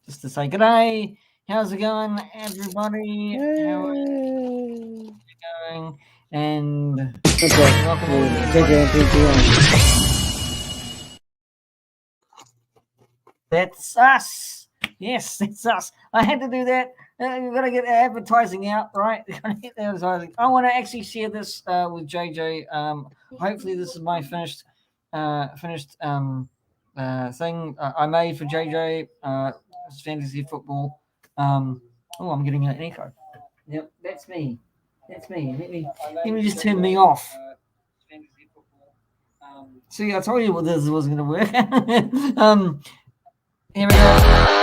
just to say good day. How's it going, everybody? How are you going? And welcome JJ and P.G.M. That's us. Yes, that's us. I had to do that. We've got to get advertising out, right? I want to actually share this with JJ. Hopefully, this is my finished thing I made for JJ. Fantasy football. I'm getting an echo. Yep, that's me. That's me. Let me just turn me off. See, I told you what this wasn't going to work. Here we go.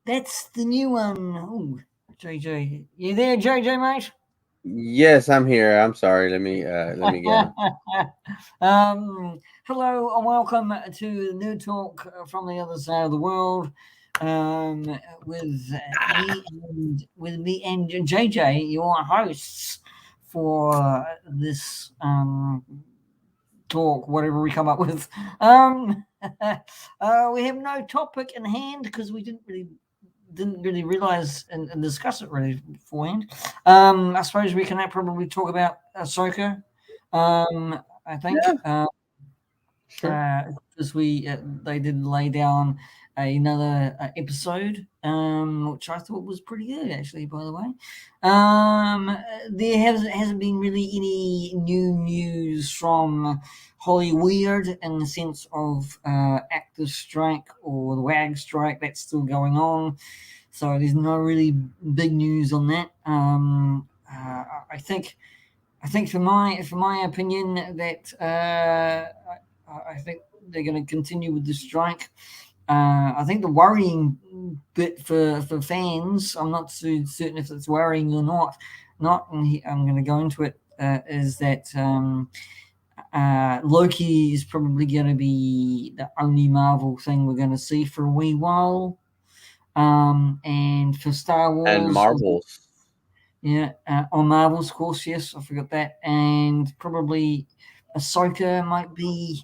That's the new one. Oh, JJ, you there, JJ, mate? Yes, I'm here. I'm sorry. Let me get. Hello and welcome to New Talk from the other side of the world. With me and JJ, your hosts for this talk, whatever we come up with. We have no topic in hand because we didn't really realize and discuss it really beforehand. I suppose we can probably talk about Ahsoka. I think Sure. because they did lay down another episode, which I thought was pretty good actually. By the way, there hasn't been really any new news from Hollywood in the sense of actors strike or the WAG strike that's still going on. So there's no really big news on that. I think for my opinion that I think they're going to continue with the strike. I think the worrying bit for fans, I'm not too certain if it's worrying or not, and I'm going to go into it, is that Loki is probably going to be the only Marvel thing we're going to see for a wee while. And for Star And Wars, Marvels. yeah, on Marvel's, of course, yes, I forgot that, and probably Ahsoka might be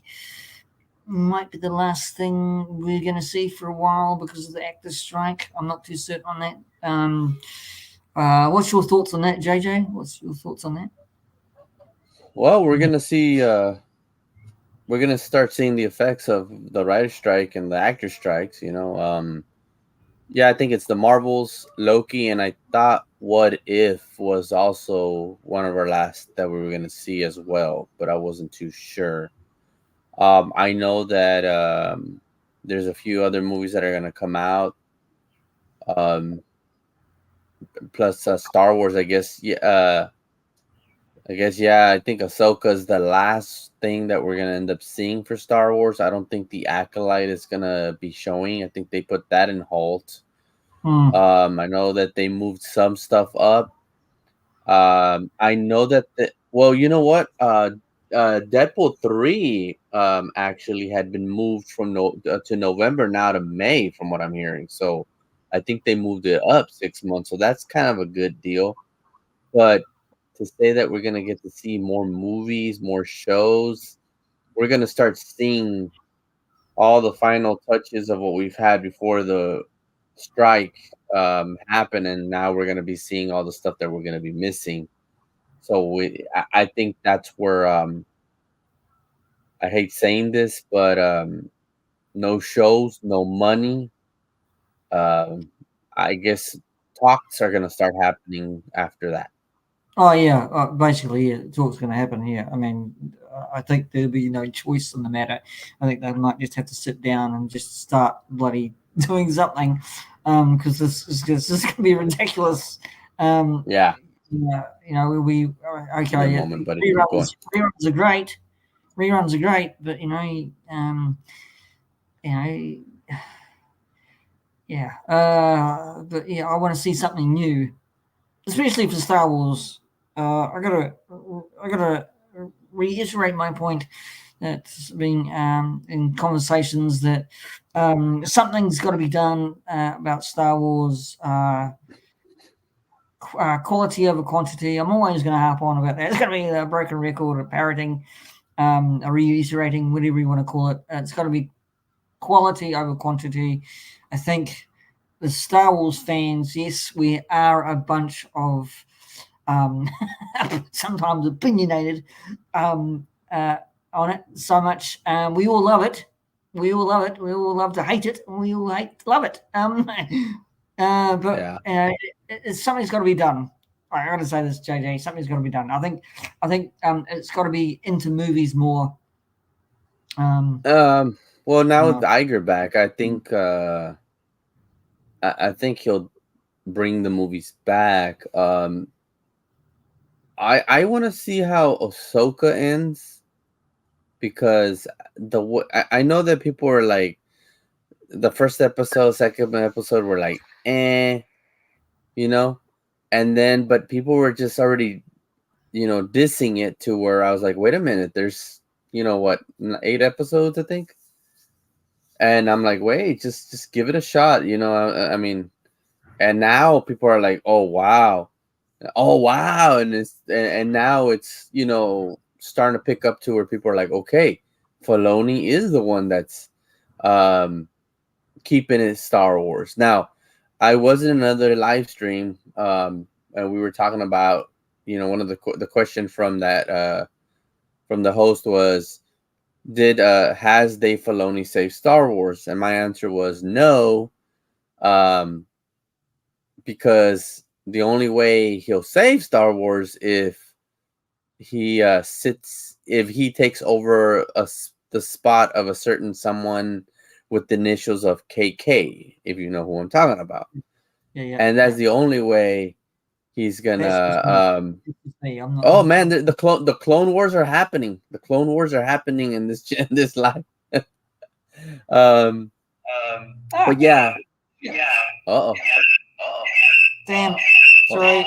the last thing we're going to see for a while because of the actors' strike. I'm not too certain on that. What's your thoughts on that, JJ? What's your thoughts on that? Well, we're gonna see. We're gonna start seeing the effects of the writer strike and the actor strikes. Yeah, I think it's the Marvels, Loki, and I thought What If was also one of our last that we were gonna see as well, but I wasn't too sure. I know that there's a few other movies that are gonna come out. Um, Plus Star Wars, I guess. Yeah, I guess yeah. I think Ahsoka's the last thing that we're gonna end up seeing for Star Wars. I don't think the Acolyte is gonna be showing. I think they put that in halt. Hmm. I know that they moved some stuff up. I know that well, you know what? Deadpool 3 actually had been moved from to November now to May, from what I'm hearing. So I think they moved it up 6 months. So that's kind of a good deal. But to say that we're gonna get to see more movies, more shows, we're gonna start seeing all the final touches of what we've had before the strike happen, and now we're gonna be seeing all the stuff that we're gonna be missing. So I think that's where I hate saying this, but no shows, no money. Um, I guess talks are gonna start happening after that. Oh yeah, basically, yeah, it's what's going to happen here. I mean, I think there'll be no choice in the matter. I think they might just have to sit down and just start bloody doing something. because this is going to be ridiculous. Um, Yeah, we give me a okay. moment, buddy. Keep going. Reruns are great. Reruns are great, but you know, yeah. But yeah, I want to see something new, especially for Star Wars. I gotta reiterate my point that's been in conversations that something's got to be done about Star Wars. Quality over quantity. I'm always going to harp on about that. It's going to be a broken record, a parroting, a reiterating, whatever you want to call it. It's got to be quality over quantity. I think the Star Wars fans, yes, we are a bunch of um, sometimes opinionated um, uh, on it so much. We all love it. We all love it. We all love to hate it. And we all love it. But Yeah. something's got to be done. I got to say this, JJ. Something's got to be done. I think it's got to be into movies more. Um, Well, now with uh, Iger back, I think he'll bring the movies back. I want to see how Ahsoka ends because I know that people were like the first episode, second episode were like you know, and then but people were just already dissing it to where I was like, wait a minute, there's what 8 episodes I think, and I'm like, wait, just give it a shot, I mean, and now people are like, oh wow, and now it's starting to pick up to where people are like, okay, Filoni is the one that's um keeping it Star Wars. Now, I was in another live stream, and we were talking about one of the question from that from the host was, did has Dave Filoni saved Star Wars? And my answer was no, um, because the only way he'll save Star Wars if he takes over the spot of a certain someone with the initials of KK, if you know who I'm talking about. yeah. And that's the only way he's That's gonna just me. That's just me. I'm not. oh man, the clone wars are happening. The clone wars are happening in this in this life. um but yeah. Yeah. Uh-oh. Damn. What? Sorry.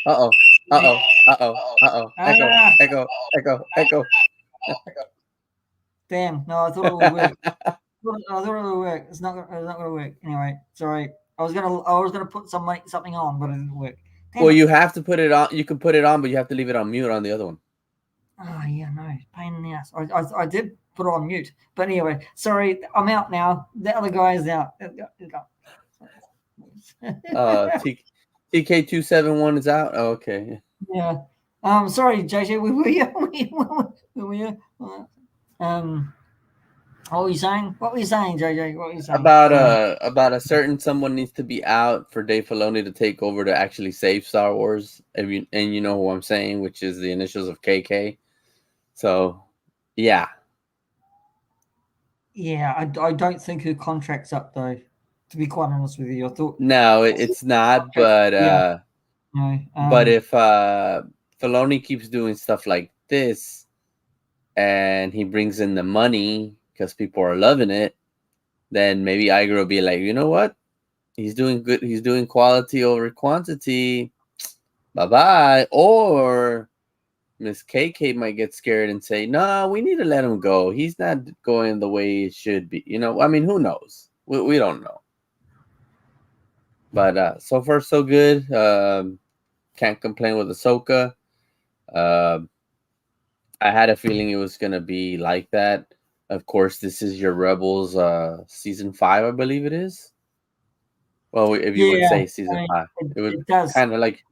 Uh-oh. Uh-oh. Uh-oh. Uh-oh. Echo. Ah. Echo. Echo. Echo. Damn. No, I thought it would work. I thought it would work. It's not. It's not going to work. Anyway, sorry. I was gonna put something on, but it didn't work. Damn Well, it. you have to put it on. You can put it on, but you have to leave it on mute on the other one. Oh yeah, no, pain in the ass. I did put it on mute, but anyway, sorry. I'm out now. The other guy is out. T TK271 is out. Oh, okay. Yeah. Sorry, JJ. We were you? We were you? Um. What were you saying? What were you saying, JJ? What were you saying? About a certain someone needs to be out for Dave Filoni to take over to actually save Star Wars. And you know who I'm saying, which is the initials of KK. So, yeah. Yeah, I don't think her contract's up though. To be quite honest with you, I thought. No, it's not. Yeah. No. But if Filoni keeps doing stuff like this, and he brings in the money because people are loving it, then maybe Iger will be like, you know what? He's doing good. He's doing quality over quantity. Bye bye. Or Miss KK might get scared and say, no, we need to let him go. He's not going the way it should be. I mean, who knows? We don't know. But so far, so good. Can't complain with Ahsoka. I had a feeling it was going to be like that. Of course, this is your Rebels season 5, I believe it is. Well, if you would Yeah, say I season mean, 5, it would it does. kind of like,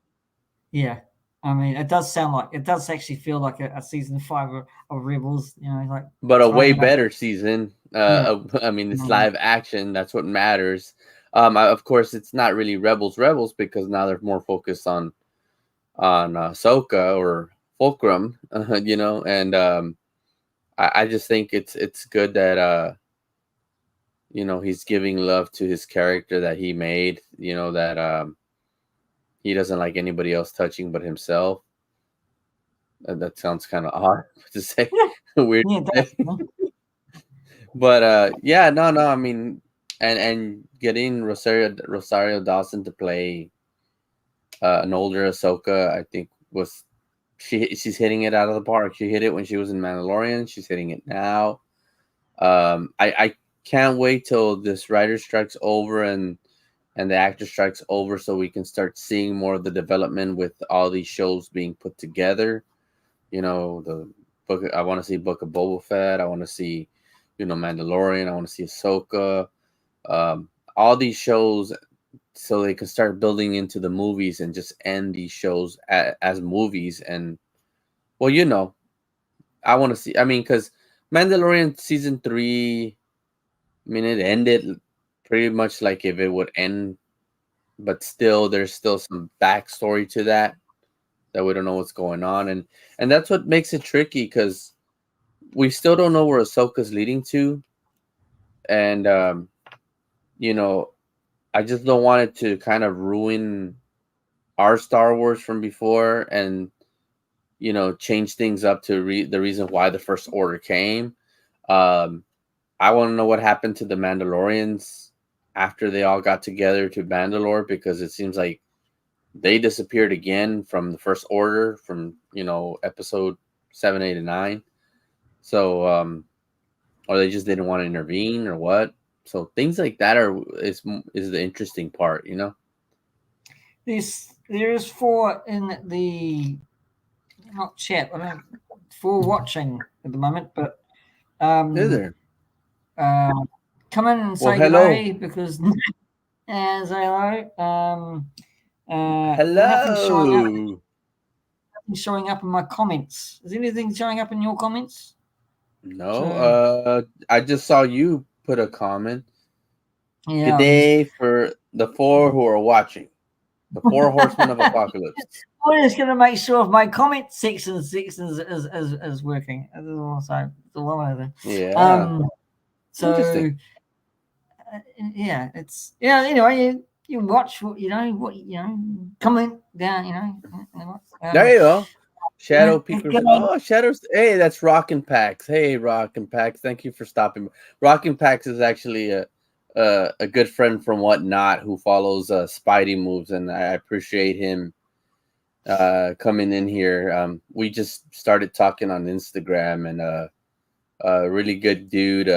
Yeah, I mean, it does sound like it does actually feel like a season 5 of Rebels. Like but a way throwing it up. better season. Yeah. I mean, it's Mhm. live action. That's what matters. Of course, it's not really Rebels because now they're more focused on Ahsoka or Fulcrum, and I just think it's good that he's giving love to his character that he made. That he doesn't like anybody else touching but himself. That sounds kind of odd to say, weird Yeah, to say. definitely. But yeah, no, no. I mean, and getting Rosario Dawson to play an older Ahsoka, I think was she's hitting it out of the park. She hit it when she was in Mandalorian. She's hitting it now. I can't wait till this writer strikes over and the actor strikes over so we can start seeing more of the development with all these shows being put together. The book. I want to see Book of Boba Fett. I want to see, Mandalorian. I want to see Ahsoka. All these shows, so they can start building into the movies and just end these shows as movies. And well, I want to see. I mean, because Mandalorian season 3, I mean, it ended pretty much like if it would end, but still, there's still some backstory to that we don't know what's going on, and that's what makes it tricky because we still don't know where Ahsoka's leading to, and you know, I just don't want it to kind of ruin our Star Wars from before, and change things up to the reason why the First Order came. Um, I want to know what happened to the Mandalorians after they all got together to Mandalore because it seems like they disappeared again from the First Order from episode 7, 8, and 9. So or they just didn't want to intervene or what. So things like that is the interesting part. There's four in the not chat. I don't for watching at the moment, but Is um, there? uh, come in and Well, say hello, goodbye because and say hello. Nothing's showing up. hello. Nothing's showing up in my comments. Is anything showing up in your comments? No, So I just saw you put a comment. Good yeah, day for the four who are watching. The four horsemen of apocalypse. I'm just gonna make sure my comment section is working. That's all I do. Yeah, Um, so interesting. yeah, it's yeah. Anyway, you watch comment down. There you go. Yeah, Shadow Peekers. Oh, Shadows. Hey, that's Rockin' Pax. Hey, Rockin' Pax. Thank you for stopping. Rockin' Pax is actually a good friend from Whatnot who follows Spidey moves, and I appreciate him coming in here. We just started talking on Instagram, and a really good dude.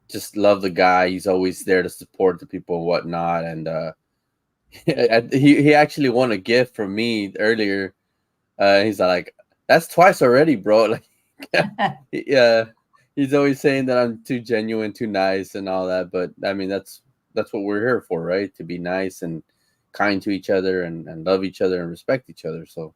Just love the guy. He's always there to support the people and whatnot. And he actually won a gift from me earlier. He's like, "That's twice already, bro." Like, yeah, he's always saying that I'm too genuine, too nice, and all that. But I mean, that's what we're here for, right? To be nice and kind to each other, and love each other and respect each other. So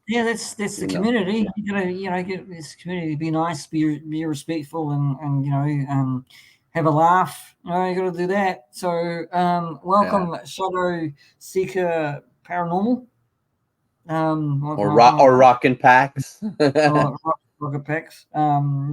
yeah, that's the you know, community. You gotta get this community. Be nice, be respectful, and have a laugh. You gotta do that. So yeah. welcome, Shadow Seeker Paranormal. Welcome, Or welcome, welcome. rockin' packs. Rocket Packs.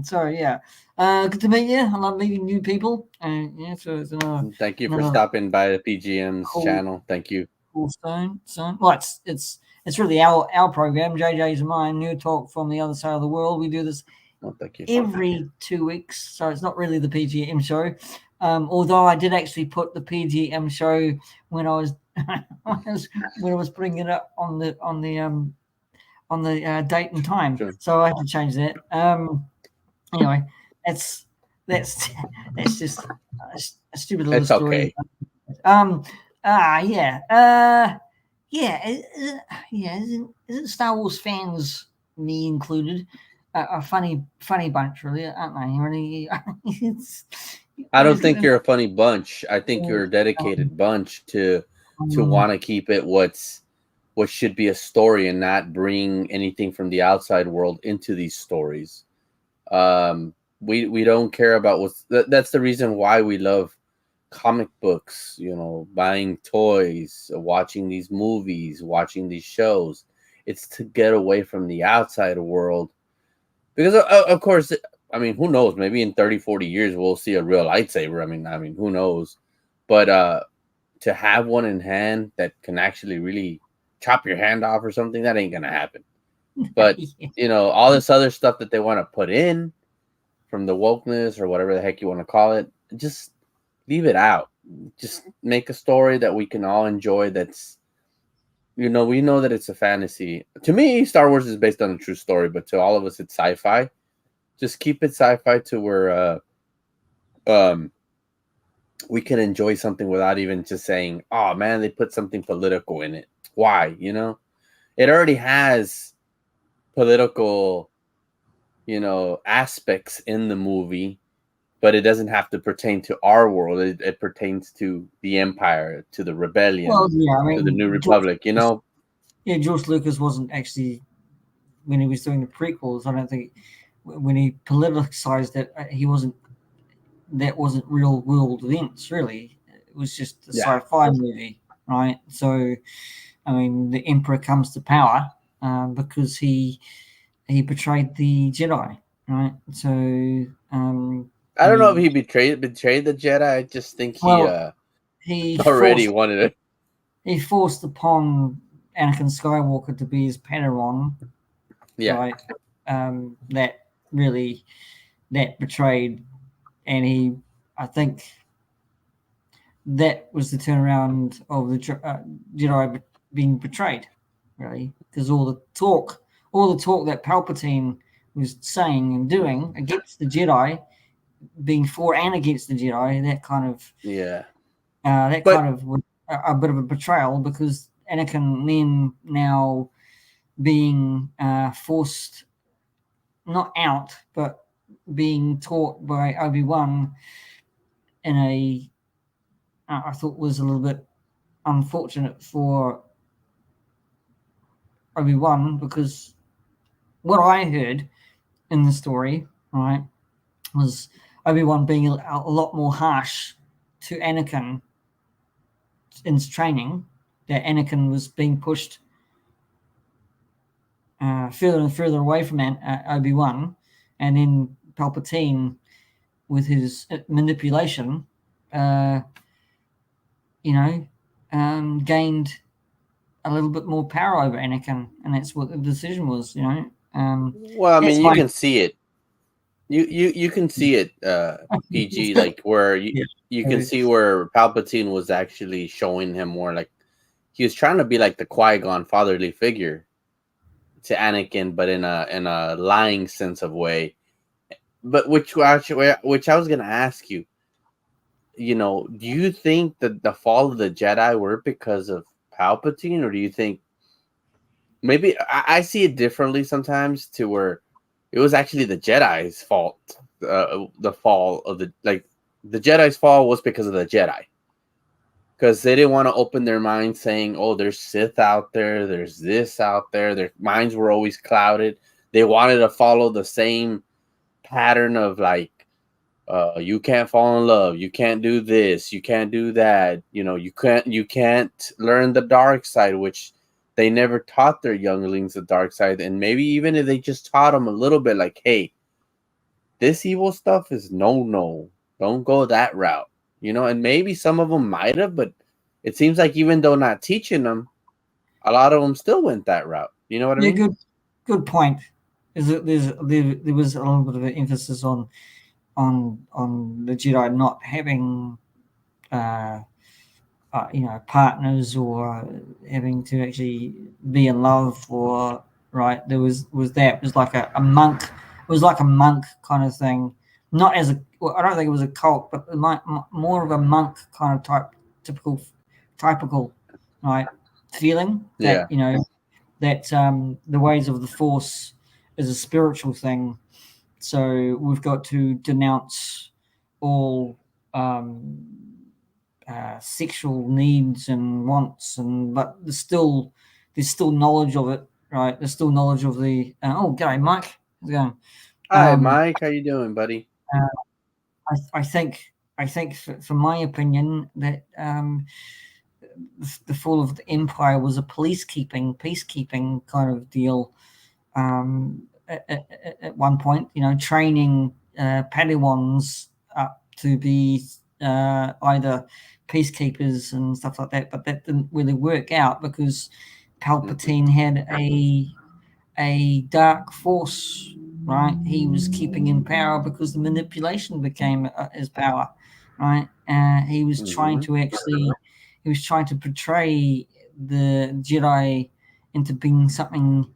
So yeah, good to meet you. I love meeting new people. And yeah, so it's Thank you for another stopping by the P.G.M.'s cool channel. Thank you. cool stone. Well, it's really our program, JJ's and mine, New Talk from the Other Side of the World. We do this Oh, thank you. every 2 weeks, so it's not really the PGM show. Although I did actually put the PGM show when I was when I was putting it up on the date and time, Sure. so I had to change that. Anyway, that's that's that's just a stupid little It's story. okay. Um, yeah, yeah, isn't Star Wars fans, me included, a funny bunch, really, aren't they? Really, it's, I we're don't just think getting you're a funny bunch. I think you're a dedicated bunch to um, want to keep it what should be a story and not bring anything from the outside world into these stories. We don't care about that's the reason why we love comic books, buying toys, watching these movies, watching these shows. It's to get away from the outside world because of course I mean, who knows? Maybe in 30, 40 years we'll see a real lightsaber. I mean, who knows? But to have one in hand that can actually really chop your hand off or something, that ain't gonna happen. But Yeah. all this other stuff that they want to put in from the wokeness or whatever the heck you want to call it, just leave it out. Just make a story that we can all enjoy. That's we know that it's a fantasy. To me, Star Wars is based on a true story, but to all of us, it's sci-fi. Just keep it sci-fi to where um we can enjoy something without even just saying, "Oh man, they put something political in it." Why? It already has political, aspects in the movie, but it doesn't have to pertain to our world. It pertains to the Empire, to the Well, Rebellion, yeah, I to the New mean, Republic. George Lucas wasn't actually when he was doing the prequels. I don't think when he politicized it, he wasn't. That wasn't real world events, really. It was just a Yeah, sci-fi movie, right? So, I mean, the Emperor comes to power because he betrayed the Jedi, right? So, I don't know if he he betrayed the Jedi. I just think he well, he already forced wanted it. he forced upon Anakin Skywalker to be his Padawan, Yeah, right? That really that betrayed, and I think, that was the turnaround of the Jedi being betrayed, really, because all the talk that Palpatine was saying and doing against the Jedi, being for and against the Jedi, yeah. that But kind of was a bit of a betrayal because Anakin then now being forced not out, but being taught by Obi Wan in a I thought was a little bit unfortunate for Obi Wan because what I heard in the story, right, was Obi Wan being a lot more harsh to Anakin in his training. That Anakin was being pushed further and further away from Obi Wan, and then Palpatine with his manipulation, uh, you know, gained a little bit more power over Anakin, and that's what the decision was. well, I mean, That's you my can see it. You can see it, PG, like where yeah. you can see where Palpatine was actually showing him more like he was trying to be like the Qui-Gon fatherly figure to Anakin, but in a lying sense of way. But which I was gonna ask you, do you think that the fall of the Jedi were because of Palpatine, or do you think maybe I see it differently sometimes to where it was actually the Jedi's fault. The fall of the Jedi's fall was because of the Jedi, because they didn't want to open their minds, saying, "Oh, there's Sith out there, there's this out there." Their minds were always clouded. They wanted to follow the same pattern of like, you can't fall in love, you can't do this, you can't do that, you can't learn the dark side, which they never taught their younglings the dark side. And maybe even if they just taught them a little bit, like, hey, this evil stuff is no, don't go that route, and maybe some of them might have, but it seems like even though not teaching them, a lot of them still went that route. You know what I Yeah, mean? good point. Is that there was a little bit of an emphasis on the Jedi not having uh, partners or having to actually be in love or right. There was that it was like a monk. It was like a monk kind of thing. Not as a well, I don't think it was a cult, but more of a monk kind of typical typical right feeling that Yeah. that the ways of the force is a spiritual thing. So we've got to denounce all um, sexual needs and wants, and but there's still knowledge of it, right? There's still knowledge of the. Oh, g'day, Mike. How's it going? Hi, Um, Mike. How you doing, buddy? uh, I think, for my opinion, that the fall of the empire was a peacekeeping kind of deal. Um, at one point, training Padawans up to be either peacekeepers and stuff like that. But that didn't really work out because Mhm. Palpatine had a dark force. Right, he was keeping in power because the manipulation became his power. Right, he was trying Mhm. to actually, he was trying to portray the Jedi into being something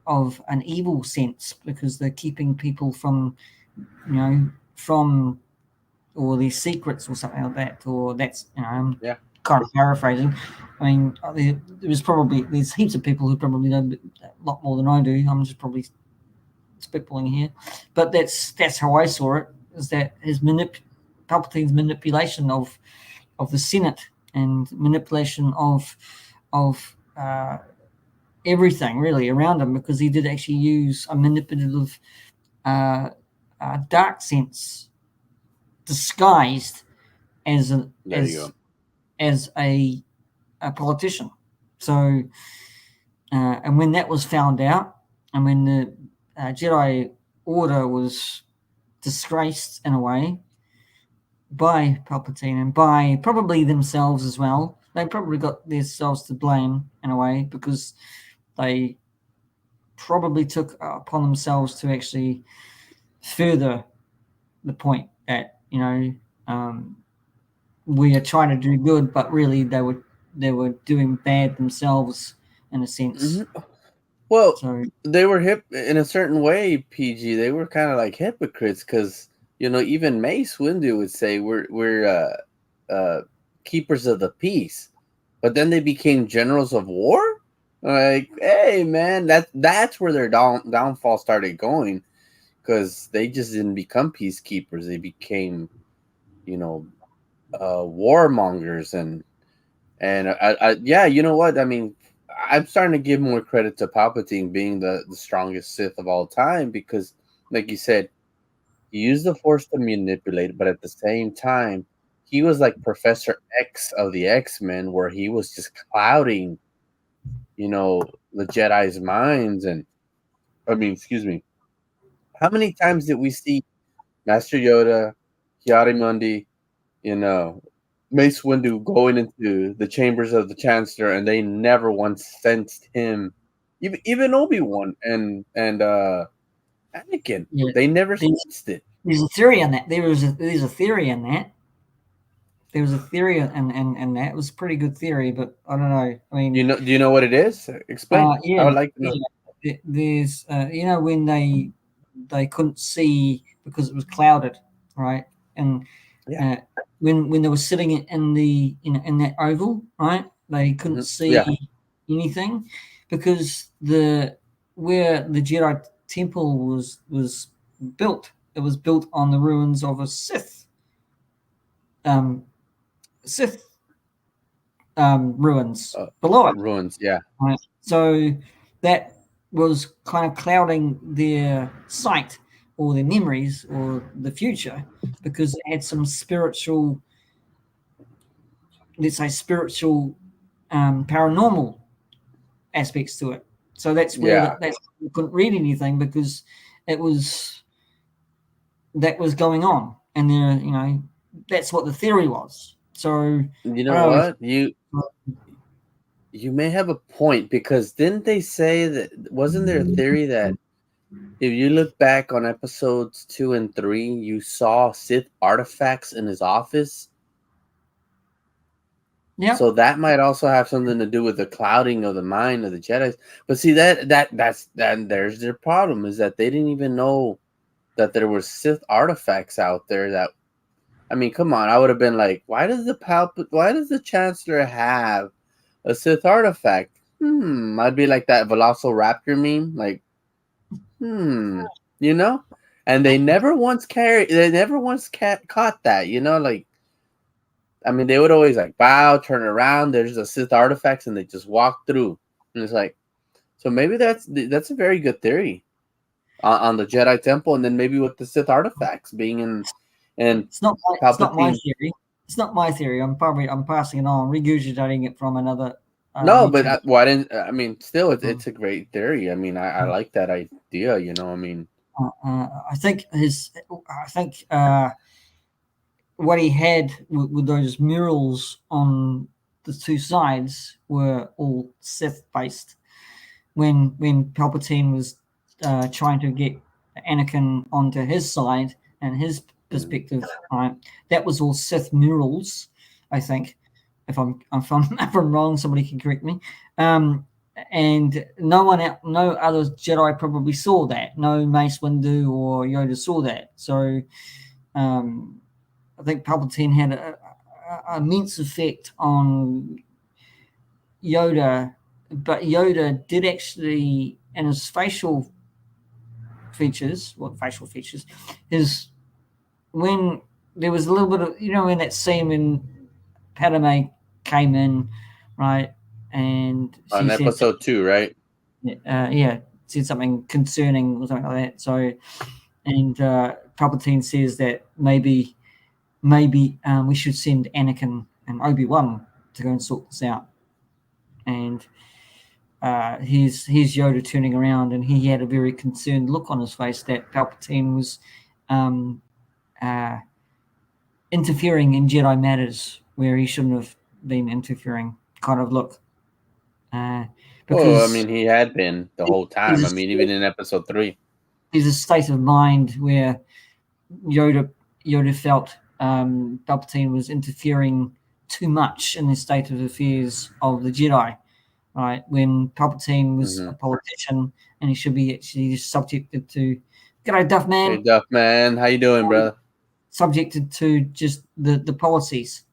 of an evil sense because they're keeping people from, from or these secrets or something like that. Or that's, I'm Yeah. kind of paraphrasing. I mean, there was probably, there's heaps of people who probably know a lot more than I do. I'm just probably spitballing here, but that's how I saw it. Is that his Palpatine's manipulation of the Senate and manipulation of everything really around him, because he did actually use a manipulative uh, dark sense disguised as a There you go. as a politician. So, and when that was found out, and when the Jedi Order was disgraced in a way by Palpatine and by probably themselves as well, they probably got themselves to blame in a way because they probably took upon themselves to actually further the point that um, we are trying to do good, but really they were doing bad themselves in a sense. Mhm. Well, So they were hip in a certain way, PG. They were kind of like hypocrites because even Mace Windu would say we're keepers of the peace, but then they became generals of war. Like, hey man, that's where their downfall started going because they just didn't become peacekeepers. They became you know warmongers and yeah, you know what? I mean, I'm starting to give more credit to Palpatine being the strongest Sith of all time because, like you said, he used the Force to manipulate, but at the same time, he was like Professor X of the X-Men, where he was just clouding, the Jedi's minds. And I mean, excuse me, how many times did we see Master Yoda, Kiarimundi, you know, Mace Windu going into the chambers of the Chancellor, and they never once sensed him. Even Obi-Wan and Anakin, yeah, they never there's, sensed it. there's a theory on that. There's a theory in that. There was a theory, and that was a pretty good theory, but I don't know. I mean, Do you know what it is? Explain. I yeah, would like to know. yeah. There's, when they couldn't see because it was clouded, right? And Yeah. uh, when they were sitting in the in that oval, right? They couldn't see Yeah. anything because the where the Jedi temple was built. It was built on the ruins of a um, Sith ruins Uh, below it. ruins. Yeah. Right. So that was kind of clouding their sight or their memories or the future because it had some spiritual, let's say, spiritual, paranormal aspects to it. So that's where Yeah. that's we couldn't read anything because it was that was going on, and there, that's what the theory was. So You I know don't know if what? You may have a point because didn't they say that wasn't there a theory that if you look back on episodes 2 and 3, you saw Sith artifacts in his office. yeah, So that might also have something to do with the clouding of the mind of the Jedi. But see that there's their problem is that they didn't even know that there were Sith artifacts out there. That I mean, come on, I would have been like, why does the Chancellor have a Sith artifact? I'd be like that Velociraptor meme, like, hmm, you know. And they never once caught that, like I mean, they would always like bow, turn around. There's the Sith artifacts, and they just walk through. And it's like, so maybe that's a very good theory on the Jedi Temple, and then maybe with the Sith artifacts being in it's not my Palpatine. theory. It's not my theory. I'm passing it on, regurgitating it from another. No, but YouTube. why didn't I mean? Still, Mm, it's a great theory. I mean, I mm. like that idea. You know, I mean, I think what he had with those murals on the two sides were all Sith based. When Palpatine was trying to get Anakin onto his side and his mhm. perspective, right? That was all Sith murals, I think. If I'm wrong, somebody can correct me. Um, and no other Jedi probably saw that. No Mace Windu or Yoda saw that. So um, I think Palpatine had a immense effect on Yoda, but Yoda did actually, in his facial features, his when there was a little bit of, in that scene when Padme came in, right, and she On said, episode 2, right? yeah, said something concerning or something like that. So, and Palpatine says that maybe we should send Anakin and Obi-Wan to go and sort this out. And here's Yoda turning around, and he had a very concerned look on his face that Palpatine was um, uh, interfering in Jedi matters where he shouldn't have been interfering, kind of look. Uh, Well, I because mean, he had been the whole time. I there's mean, a, even in episode 3. there's a state of mind where Yoda Yoda felt Palpatine was interfering too much in the state of affairs of the Jedi, right? When Palpatine was Hmm. a politician and he should be actually subjected to, g'day, Duff Hey, Man, Duff man, how you doing, brother? subjected to just the policies,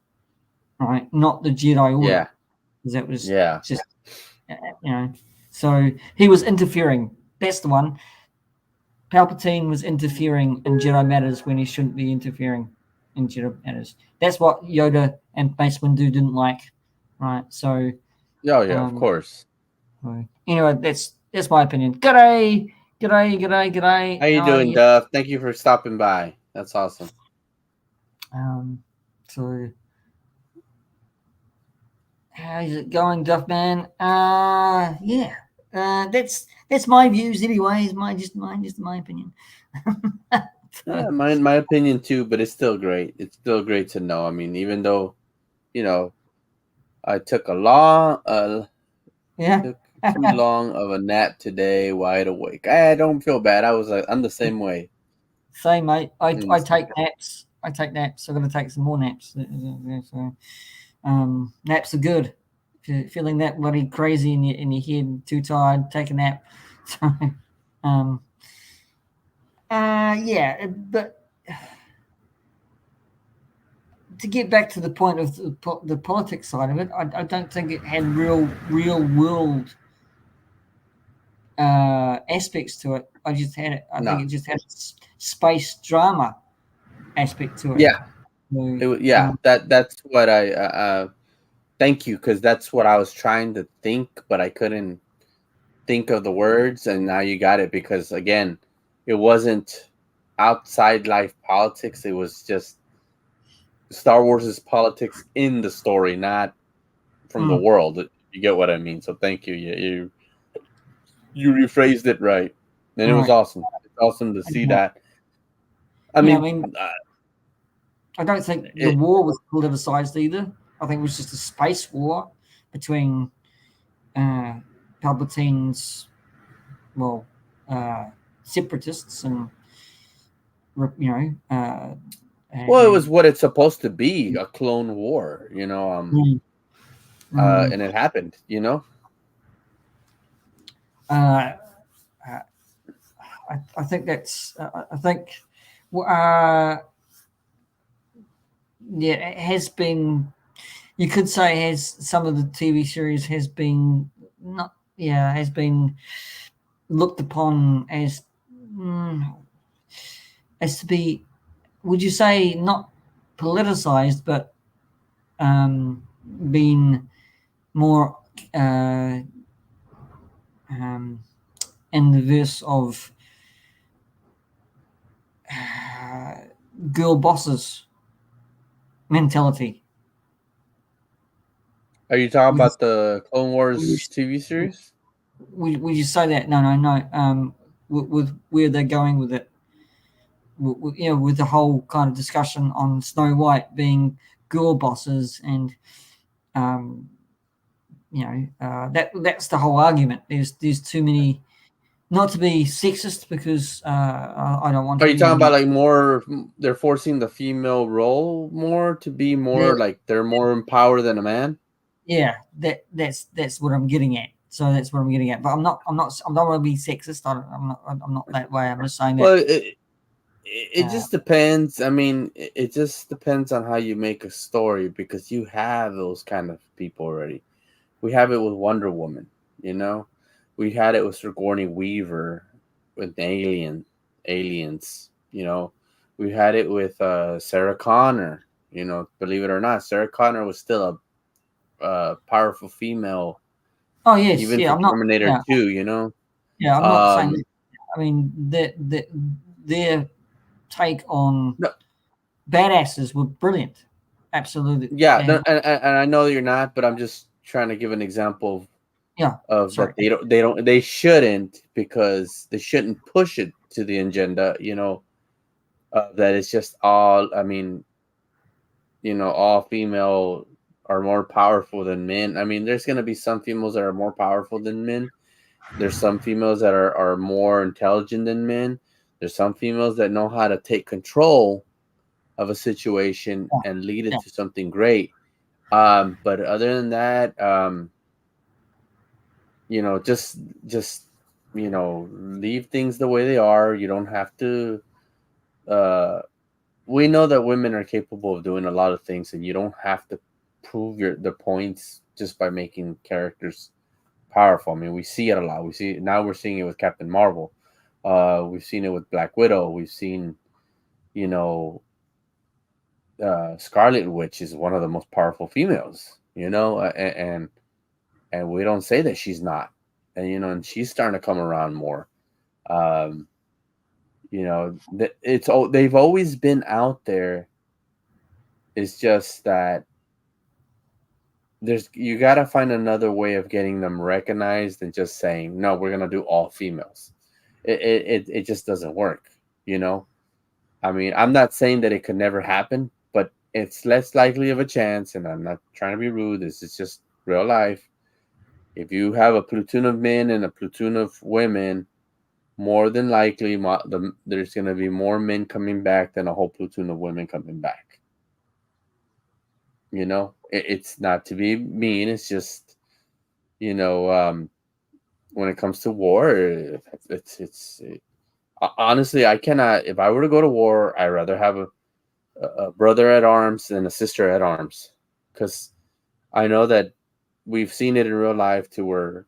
right? Not the Jedi Order, Yeah, because that was yeah. just, uh, you know. So he was interfering. That's the one. Palpatine was interfering in Jedi matters when he shouldn't be interfering in Jedi matters. That's what Yoda and Mace Windu didn't like, right? So, Oh, yeah, of um, course. anyway, that's my opinion. G'day. How you How are doing, you? Duff? Thank you for stopping by. That's awesome. Um, so how's it going, Duff Man? Yeah. That's my views, anyways. Just my opinion. Yeah, So, my opinion too, but it's still great. It's still great to know. I mean, even though, you know, I yeah. took too long of a nap today, wide awake. I don't feel bad. I'm the same way. Same, mate. I'm the I same take naps. I take naps. I'm going to take some more naps. So, naps are good. If you're feeling that bloody crazy in your head, too tired, take a nap. So, um, yeah, but to get back to the point of the politics side of it, I don't think it had real world aspects to it. I think No. it just had space drama aspect to it. Yeah. So, Yeah. That's what I thank you, because that's what I was trying to think, but I couldn't think of the words, and now you got it, because again, it wasn't outside life politics. It was just Star Wars' politics in the story, not from the mm, world. You get what I mean? So thank you. You rephrased it right, and it all was right. awesome. It's awesome to see Yeah, that. I yeah. I mean, mean, I don't think the it, war was politicized either. I think it was just a space war between uh, Palpatine's, well, uh, separatists and well, it was and what it's supposed to be, a clone war. mm, mm, And it happened. uh, uh, I think I think uh, yeah, it has been. You could say has some of the TV series has been not yeah has been looked upon mm, as to be, would you say, not politicized, but been more uh, um, in the verse of uh, girl bosses mentality. Are you talking Would you, about the Clone would you, Wars TV series? would you say that? No, no, no. With where they're going with it, you know, with the whole kind of discussion on Snow White being girl bosses, and um, you know, that's the whole argument. There's too many. Not to be sexist, because I don't want Are you talking anyone about to. like more? They're forcing the female role more to be more That, like they're more empowered than a man. yeah, that's what I'm getting at. So that's what I'm getting at. But I don't want to be sexist. I'm not that way. I'm just saying that. Well, it Uh, just depends. I mean, it just depends on how you make a story because you have those kind of people already. We have it with Wonder Woman, you know. We had it with Sigourney Weaver with aliens, you know. We had it with Sarah Connor, you know. Believe it or not, Sarah Connor was still a powerful female, oh yes, even yeah. for I'm not. Terminator Yeah, 2, you know. yeah. I'm not saying Um, that. I mean, their take on no, badasses were brilliant. Absolutely. yeah, no, And and I know you're not, but I'm just trying to give an example yeah, of sorry. that they shouldn't because they shouldn't push it to the agenda, you know. That it's just all, I mean, you know, all female are more powerful than men. I mean, there's going to be some females that are more powerful than men. There's some females that are more intelligent than men. There's some females that know how to take control of a situation Yeah, and lead yeah. it to something great. But other than that, you know, just you know, leave things the way they are. You don't have to. Uh, we know that women are capable of doing a lot of things, and you don't have to prove the points just by making characters powerful. I mean, we see it a lot. We see now we're seeing it with Captain Marvel. We've seen it with Black Widow. We've seen, you know, Scarlet Witch is one of the most powerful females. You know, and we don't say that she's not, and you know, and she's starting to come around more. Um, you know, they've always been out there. It's just that there's you got to find another way of getting them recognized than just saying no, we're gonna do all females. It just doesn't work, you know. I mean, I'm not saying that it could never happen, but it's less likely of a chance. And I'm not trying to be rude. This is just real life. If you have a platoon of men and a platoon of women, more than likely, there's going to be more men coming back than a whole platoon of women coming back. You know, it's not to be mean. It's just, you know, when it comes to war, honestly, I cannot. If I were to go to war, I'd rather have a brother at arms than a sister at arms, because I know that we've seen it in real life to where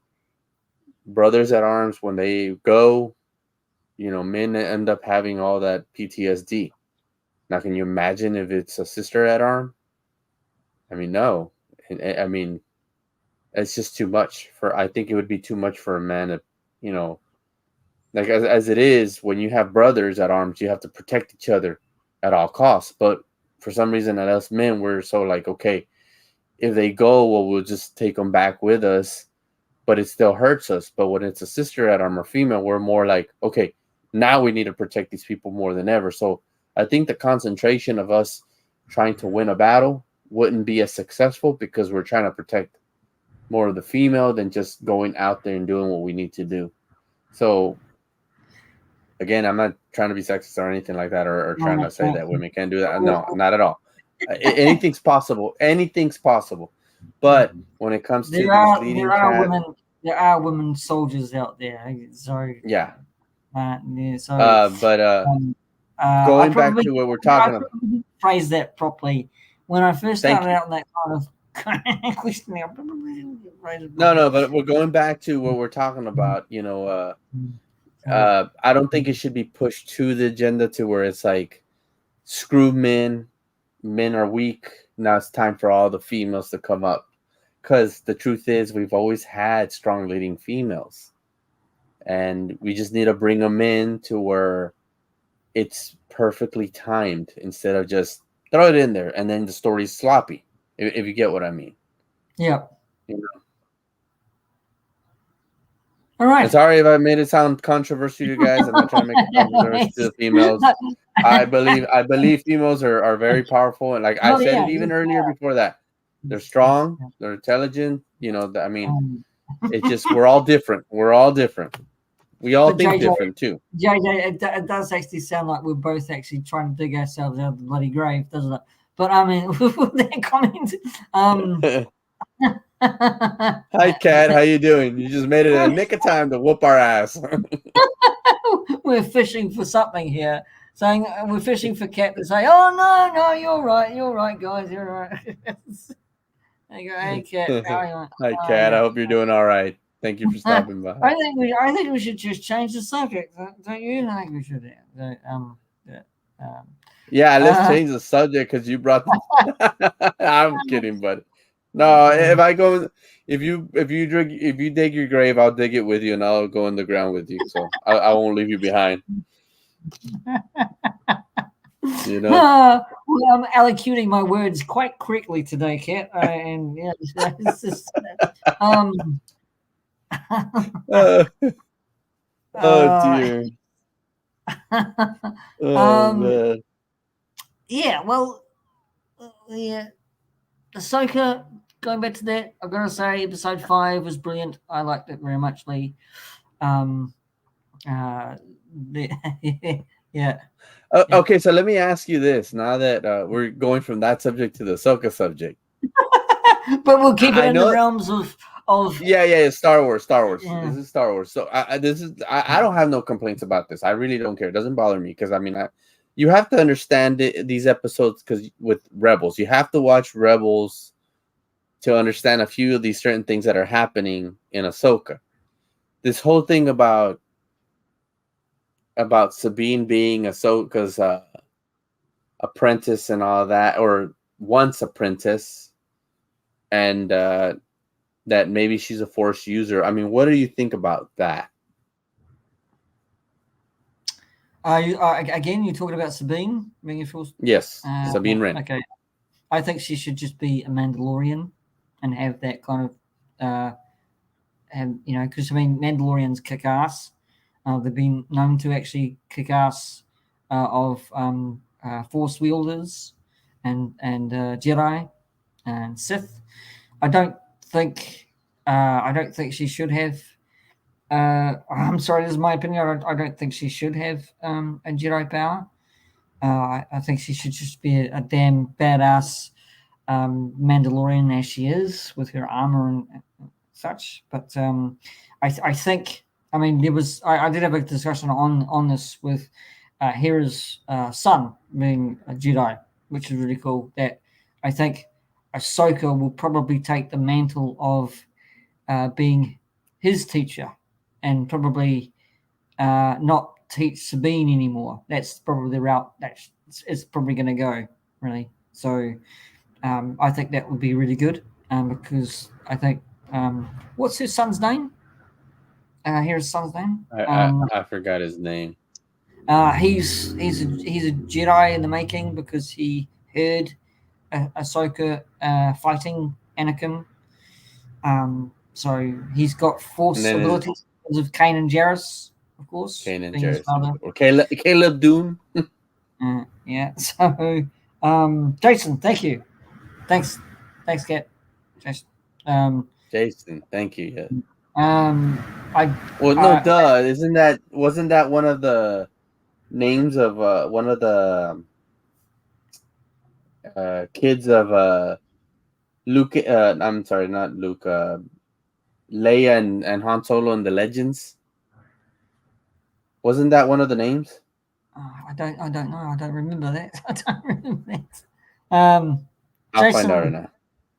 brothers at arms, when they go, you know, men end up having all that PTSD. Now, can you imagine if it's a sister at arm? I mean, no. I mean, it's just too much for. I think it would be too much for a man to, you know, like as it is when you have brothers at arms, you have to protect each other at all costs. But for some reason, at us men, we're so like, okay, if they go, well, we'll just take them back with us, but it still hurts us. But when it's a sister at arm or female, we're more like, okay, now we need to protect these people more than ever. So I think the concentration of us trying to win a battle wouldn't be as successful because we're trying to protect more of the female than just going out there and doing what we need to do. So again, I'm not trying to be sexist or anything like that, or No, trying no, to say no. that women can't do that. No, not at all. Anything's possible. Anything's possible. But when it comes to these There leading are cat, women, there are women soldiers out there. So yeah. yeah, so But um, going back to what we're I talking about. probably didn't phrase that properly when I first Thank started you. out in that kind of questioning. I probably didn't phrase it No, properly. no, but we're going back to what we're talking Mm, about. You know, mm. So I don't think it should be pushed to the agenda to where it's like, screw men, men are weak. Now it's time for all the females to come up. Because the truth is, we've always had strong leading females, and we just need to bring them in to where it's perfectly timed instead of just throw it in there and then the story's sloppy. If you get what I mean. Yeah. You know. All And right. sorry if I made it sound controversial, you guys. I'm not trying to make it controversial to the females. I believe females are very powerful, and like I Well, said yeah, it even yes, earlier before that, they're yes, strong, yeah. they're intelligent. I mean, Um, it's just we're all different. We're all different. We all but think JJ, different too. it does actually sound like we're both actually trying to dig ourselves out of the bloody grave, doesn't it? But I mean, with that comment, um, Hi, Kat. How you doing? You just made it in a nick of time to whoop our ass. we're fishing for something here. Saying we're fishing for Cat to say, "Oh no, you're right, guys, you're right." They go, "Hey, Cat, how are you?" Hi, "Oh, Kat. I yeah." hope you're doing all right. Thank you for stopping by. I think we should just change the subject. Don't you? I think we should. Yeah, um, Yeah, let's uh, change the subject because you brought. I'm kidding, but no. If okay. I go, if you dig your grave, I'll dig it with you, and I'll go in the ground with you. So I won't leave you behind. You know. Well, I'm allocuting my words quite correctly today, Cat. And yeah, it's just um. Uh, oh uh, dear. Oh um. man. Yeah. Well. Yeah. Ahsoka. Going back to that, I'm gonna say episode 5 was brilliant. I liked it very much, Lee. Um. Uh. The, yeah. Yeah. Okay, so let me ask you this. Now that we're going from that subject to the Ahsoka subject, But we'll keep it I in the know. realms of Yeah. Star Wars, Star Wars. yeah. This is Star Wars. So I don't have no complaints about this. I really don't care. It doesn't bother me because I mean, you have to understand these episodes because with Rebels, you have to watch Rebels to understand a few of these certain things that are happening in Ahsoka. This whole thing about Sabine being Ahsoka's apprentice and all that, or once apprentice, and that maybe she's a Force user. I mean, what do you think about that? Again, you're talking about Sabine being a force. Yes, Sabine Wren. Okay, I think she should just be a Mandalorian and have that kind of, and because I mean, Mandalorians kick ass. They've been known to actually kick ass of Force wielders and Jedi and Sith. I don't think she should have. I'm sorry, this is my opinion. I don't think she should have a Jedi power. I think she should just be a damn badass Mandalorian as she is with her armor and such. But I think I mean I did have a discussion on this with Hera's son being a Jedi, which is really cool. That I think Ahsoka will probably take the mantle of being his teacher and probably not teach Sabine anymore. That's probably the route that's it's probably going to go, really. So I think that would be really good because I think what's his son's name? Here's his son's name. I forgot his name. He's a Jedi in the making because he heard Ahsoka fighting Anakin. So he's got And force then his abilities because of Kanan and Jarrus, of course, Kanan being his Jarrus father. or Caleb Dune. Yeah. So, Jason, thank you. Thanks, Kat. Jason. Um, Jason, thank you. Yeah. I, Well, no, I, duh. Wasn't that one of the names of one of the kids of Luke? I'm sorry, not Luke. Leia and Han Solo in the Legends. Wasn't that one of the names? I don't know. I don't remember that. I don't remember that. I'll find out right Jason, now.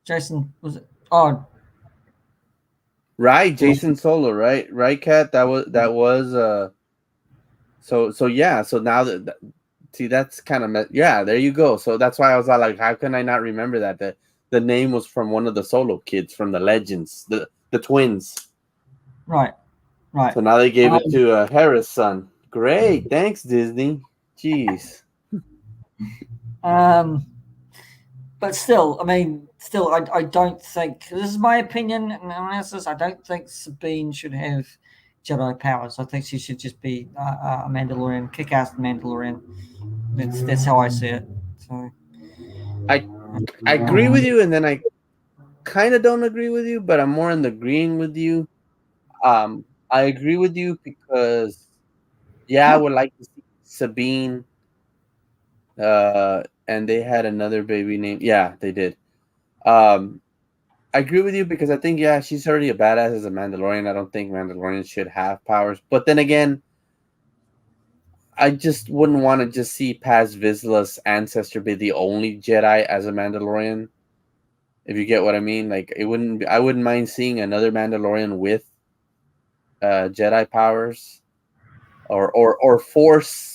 Jason was it? Oh, Right, well, Jason Solo. Right, Kat. That was. So yeah. So now see, that's kind of yeah. There you go. So that's why I was like, how can I not remember that? The name was from one of the Solo kids from the Legends, the twins. right. So now they gave it to Hera's son. Great, thanks Disney. Jeez. Um, but still, I mean, still, I don't think this is my opinion and analysis. I don't think Sabine should have Jedi powers. I think she should just be a Mandalorian, kick-ass Mandalorian. That's how I see it. So, I I agree with you, and then I kind of don't agree with you, but I'm more in the agreeing with you. I agree with you because yeah, I would like to see Sabine. And they had another baby name. Yeah, they did. Um, I agree with you because I think yeah, she's already a badass as a Mandalorian. I don't think Mandalorians should have powers. But then again, I just wouldn't want to just see Paz Vizsla's ancestor be the only Jedi as a Mandalorian. If you get what I mean, like it wouldn't. I wouldn't mind seeing another Mandalorian with Jedi powers or Force,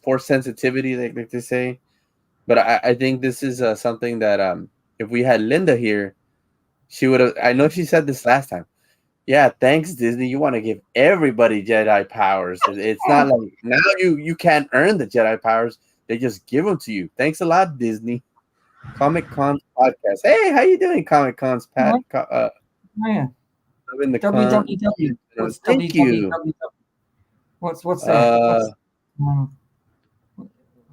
Force sensitivity, like they say. But I think this is something that if we had Linda here, she would have. I know she said this last time. Yeah, thanks Disney. You want to give everybody Jedi powers. It's not like now you can't earn the Jedi powers. They just give them to you. Thanks a lot, Disney. Comic Con podcast. Hey, how you doing, Comic Con's Pat? what? Oh, yeah. Loving the con. WWW. What's Thank you. WWW? What's that? Uh, What's um,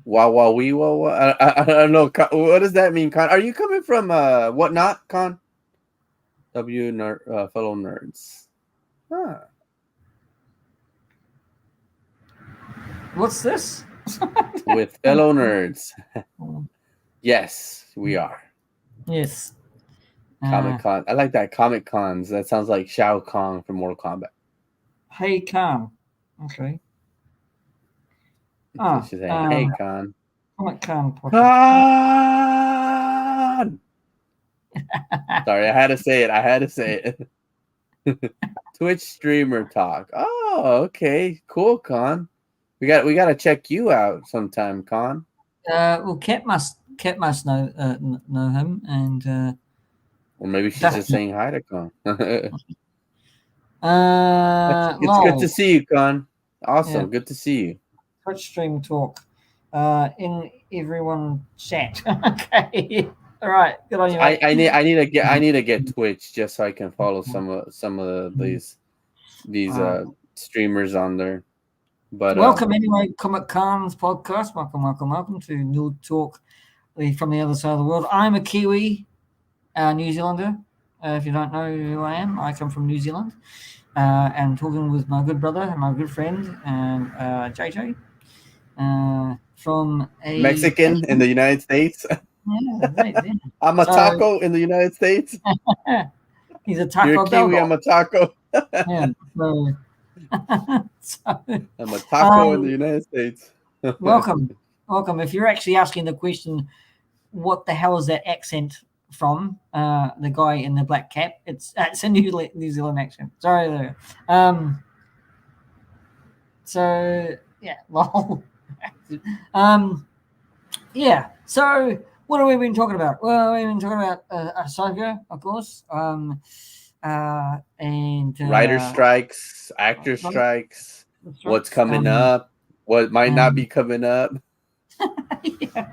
wow, wow, wee, wow, wow. I don't know. What does that mean, Con? Are you coming from what not, Con? Fellow nerds. Huh. what's this? With fellow nerds. Yes, we are. Yes. Comic Con. I like that. Comic Cons. That sounds like Shao Kahn from Mortal Kombat. Hey Khan. Okay. So Ah, she's saying, "Hey, Khan." Comic Con podcast. Khan. Sorry, I had to say it. I had to say it. Twitch streamer talk. Oh, okay, cool, Khan. We got to check you out sometime, Khan. Well, Cat must know him, and Or maybe she's just definitely. saying hi to Khan. It's good to Lol. see you, Khan. Yeah, Awesome, good to see you. Twitch stream talk. In everyone chat. Okay. All right. Good on you, mate. I need to get Twitch just so I can follow some of these Uh, streamers on there. But welcome anyway, Comic Con's podcast. Welcome to Nerd Talk from the other side of the world. I'm a Kiwi, New Zealander. If you don't know who I am, I come from New Zealand. And talking with my good brother and my good friend and JJ from a Mexican in the United States. yeah, right, yeah. I'm a So taco in the United States. he's a You're a Taco Bell Kiwi. dog. I'm a taco. Yeah. So, so I'm a taco in the um, United States. welcome. If you're actually asking the question, what the hell is that accent from? The guy in the black cap. It's a New Zealand accent. Sorry there. So yeah, lol. Yeah. So what have we been talking about? Well, we've been talking about Ahsoka, of course. And Writer strikes, actor right, strikes. that's What's right. coming up? What might not Um, be coming up? yeah.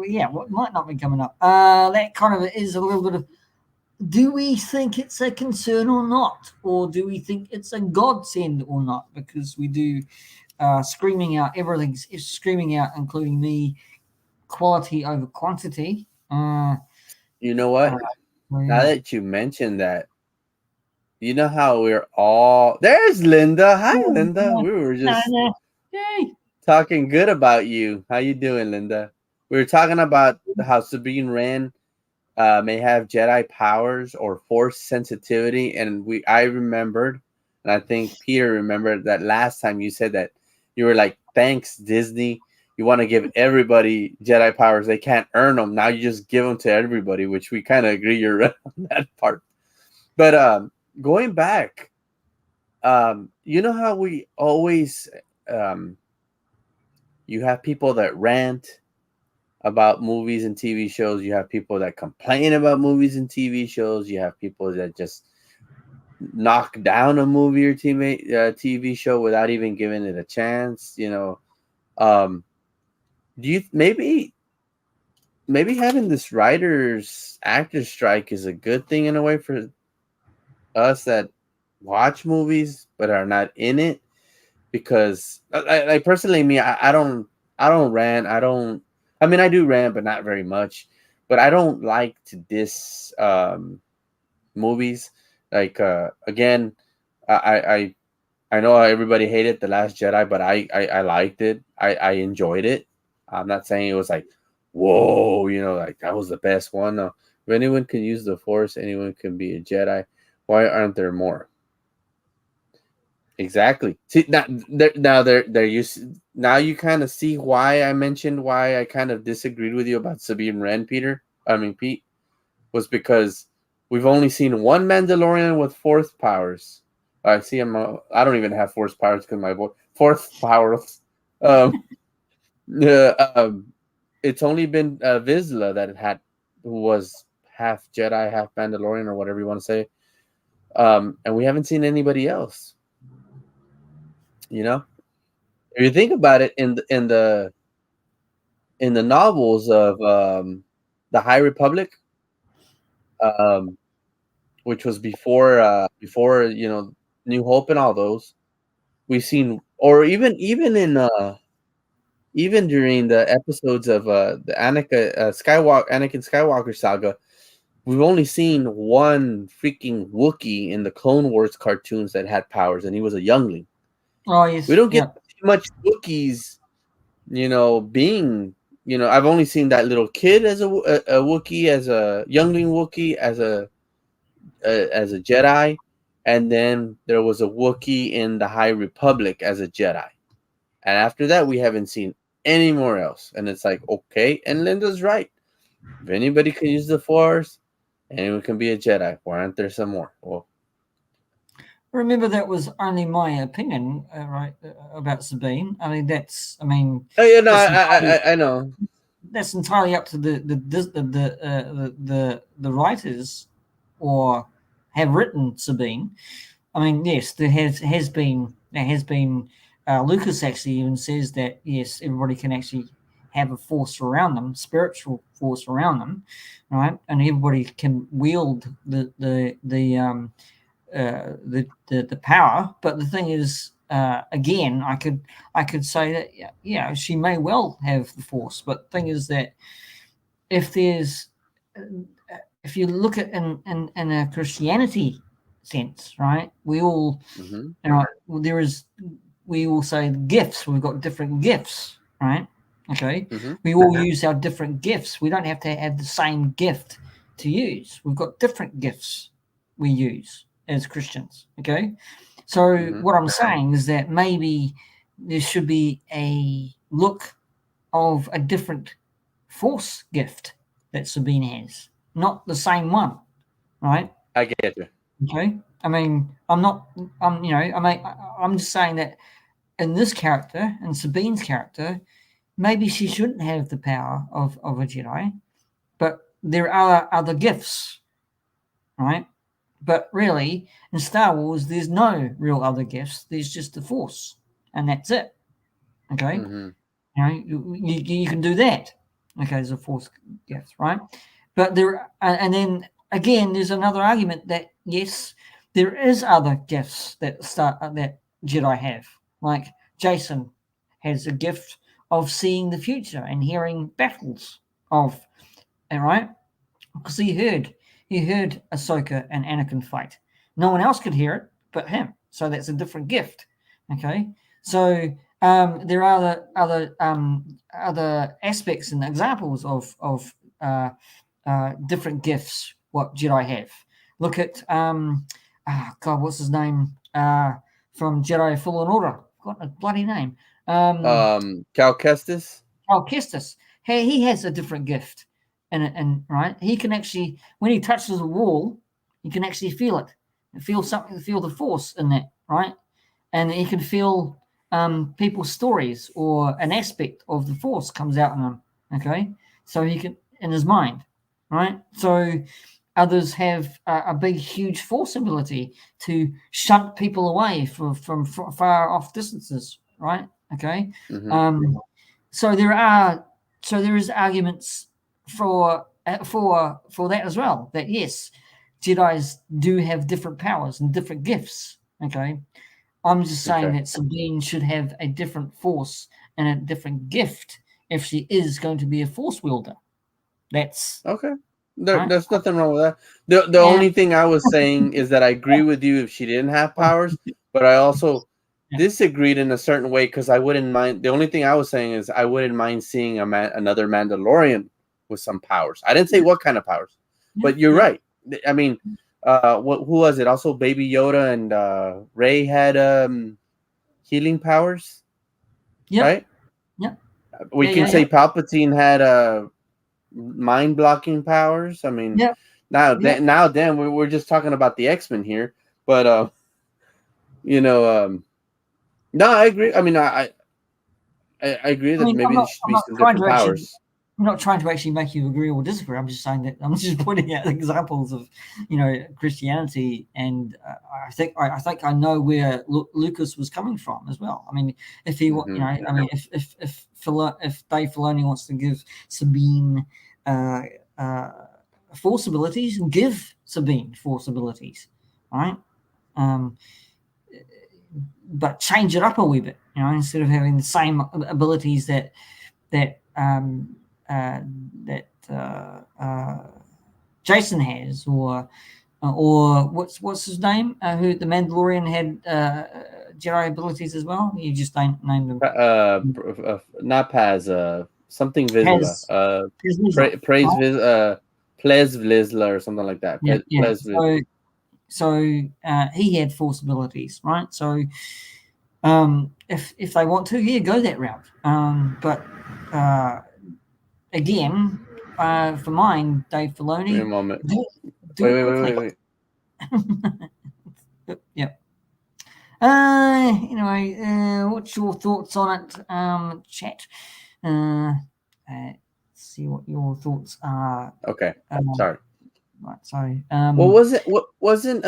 Yeah, what might not be coming up. That kind of is a little bit of. Do we think it's a concern or not, or do we think it's a godsend or not? Because we do screaming out everything's screaming out, including me, quality over quantity. You know what? So Now yeah. that you mentioned that, you know how we're all there's Linda. Hi, Linda. We were just Yay. talking good about you. How you doing, Linda? We were talking about how Sabine Wren may have Jedi powers or Force sensitivity, and I remembered, and I think Peter remembered that last time you said that you were like, "Thanks, Disney. You want to give everybody Jedi powers. They can't earn them. Now you just give them to everybody," which we kind of agree. You're right on that part. But going back, you know how we always um, you have people that rant about movies and TV shows. You have people that complain about movies and TV shows. You have people that just knock down a movie or TV show without even giving it a chance. Do you maybe maybe having this writers actor strike is a good thing in a way for us that watch movies but are not in it, because like personally me, I don't rant, I don't, I mean I do rant but not very much, but I don't like to diss movies. Like again, I I know everybody hated The Last Jedi, but I liked it. I enjoyed it. I'm not saying it was like, whoa, you know, like that was the best one. No. If anyone can use the Force, anyone can be a Jedi. Why aren't there more? Exactly. See now they're used. Now you kind of see why I mentioned why I kind of disagreed with you about Sabine Wren, Peter. I mean Pete, was because we've only seen one Mandalorian with Force powers. I see him. I don't even have Force powers because my voice Force powers. Um, it's only been Vizsla that had, who was half Jedi, half Mandalorian, or whatever you want to say. And we haven't seen anybody else. You know, if you think about it, in the novels of the High Republic, um, which was before New Hope and all those, we've seen, or even in even during the episodes of the Anakin Skywalker saga, we've only seen one freaking Wookiee in the Clone Wars cartoons that had powers, and he was a youngling. Oh We yes, don't get yeah. too much Wookiees, being, I've only seen that little kid as a Wookiee, as a youngling Wookiee, as a Jedi, and then there was a Wookiee in the High Republic as a Jedi. And after that, we haven't seen anymore else. And it's like, okay. And Linda's right. If anybody can use the Force, anyone can be a Jedi. Why aren't there some more? Well, Remember that was only my opinion, right, about Sabine. I mean, yeah, no, that's entirely, I know. that's entirely up to the writers, or have written Sabine. I mean, yes, there has been Lucas actually even says that yes, everybody can actually have a force around them, spiritual force around them, right? And everybody can wield the power. But the thing is, again, I could say that yeah, she may well have the force. But the thing is that if there's if you look at in a Christianity sense, right? We all, Hmm. there is, we will say gifts. We've got different gifts, right? Okay, Hmm. we all use our different gifts. We don't have to have the same gift to use. We've got different gifts we use as Christians. Okay, so Hmm. what I'm saying is that maybe there should be a look of a different force gift that Sabine has, not the same one, right? I get you. Okay. I mean, I'm not. I'm just saying that in this character, in Sabine's character, maybe she shouldn't have the power of a Jedi, but there are other gifts, right? But really, in Star Wars, there's no real other gifts. There's just the Force, and that's it. Okay. Hmm. You can do that. Okay, as a Force gift, right? But and then again, there's another argument that yes, there is other gifts that Jedi have. Like Jason has a gift of seeing the future and hearing battles of, all right, because he heard Ahsoka and Anakin fight. No one else could hear it but him, so that's a different gift. Okay, so there are other aspects and examples of uh, different gifts what Jedi have. Look at God, what's his name from Jedi Fallen Order? Got a bloody name. Cal Kestis. Oh, Kestis. Hey, he has a different gift, and right, he can actually, when he touches a wall, he can actually feel it, and feel something, feel the force in that, right, and he can feel people's stories, or an aspect of the force comes out in him. Okay, so he can, in his mind, right. So others have a big, huge force ability to shunt people away from far off distances, right. Okay. Hmm. Um, so there are, so there is arguments for that as well. That yes, Jedi's do have different powers and different gifts. Okay, I'm just saying Okay. that Sabine should have a different force and a different gift if she is going to be a force wielder. That's Okay. right. There's nothing wrong with that. The And only thing I was saying is that I agree with you if she didn't have powers, but I also yeah, disagreed in a certain way because I wouldn't mind. The only thing I was saying is I wouldn't mind seeing another Mandalorian with some powers. I didn't say what kind of powers, yeah, but you're yeah. right. I mean, who was it? Also, Baby Yoda and Ray had healing powers, Yep, right? yep, We yeah, can yeah, yeah, say Palpatine had mind blocking powers. I mean, yep, yep. now then we're just talking about the X-Men here, but you know, no, I agree. I mean, I agree I that mean, maybe there should I'm be not some trying different to actually. powers. I'm not trying to actually make you agree or disagree. I'm just saying that I'm just pointing out examples of, Christianity, and I think I know where Lucas was coming from as well. I mean, if he, Hmm. I mean, if Dave Filoni wants to give Sabine uh, uh, force abilities, give Sabine force abilities, right? Um, but change it up a wee bit, instead of having the same abilities that uh, that Jason has, or what's his name? Who the Mandalorian had Jedi abilities as well. You just don't name them. Not Paz, something Vizsla, Has Lizla, praise right? Viz, Plez Vizsla or something like that. Yeah, yeah. Plez Viz. So he had force abilities, right? So if they want to, yeah, go that route. But uh, again, for mine, Dave Wait a Filoni, moment. do it Wait, quickly. wait. Yep. Anyway, what's your thoughts on it, chat? Let's see what your thoughts are. Okay, Um, sorry. right, sorry. What was it? What wasn't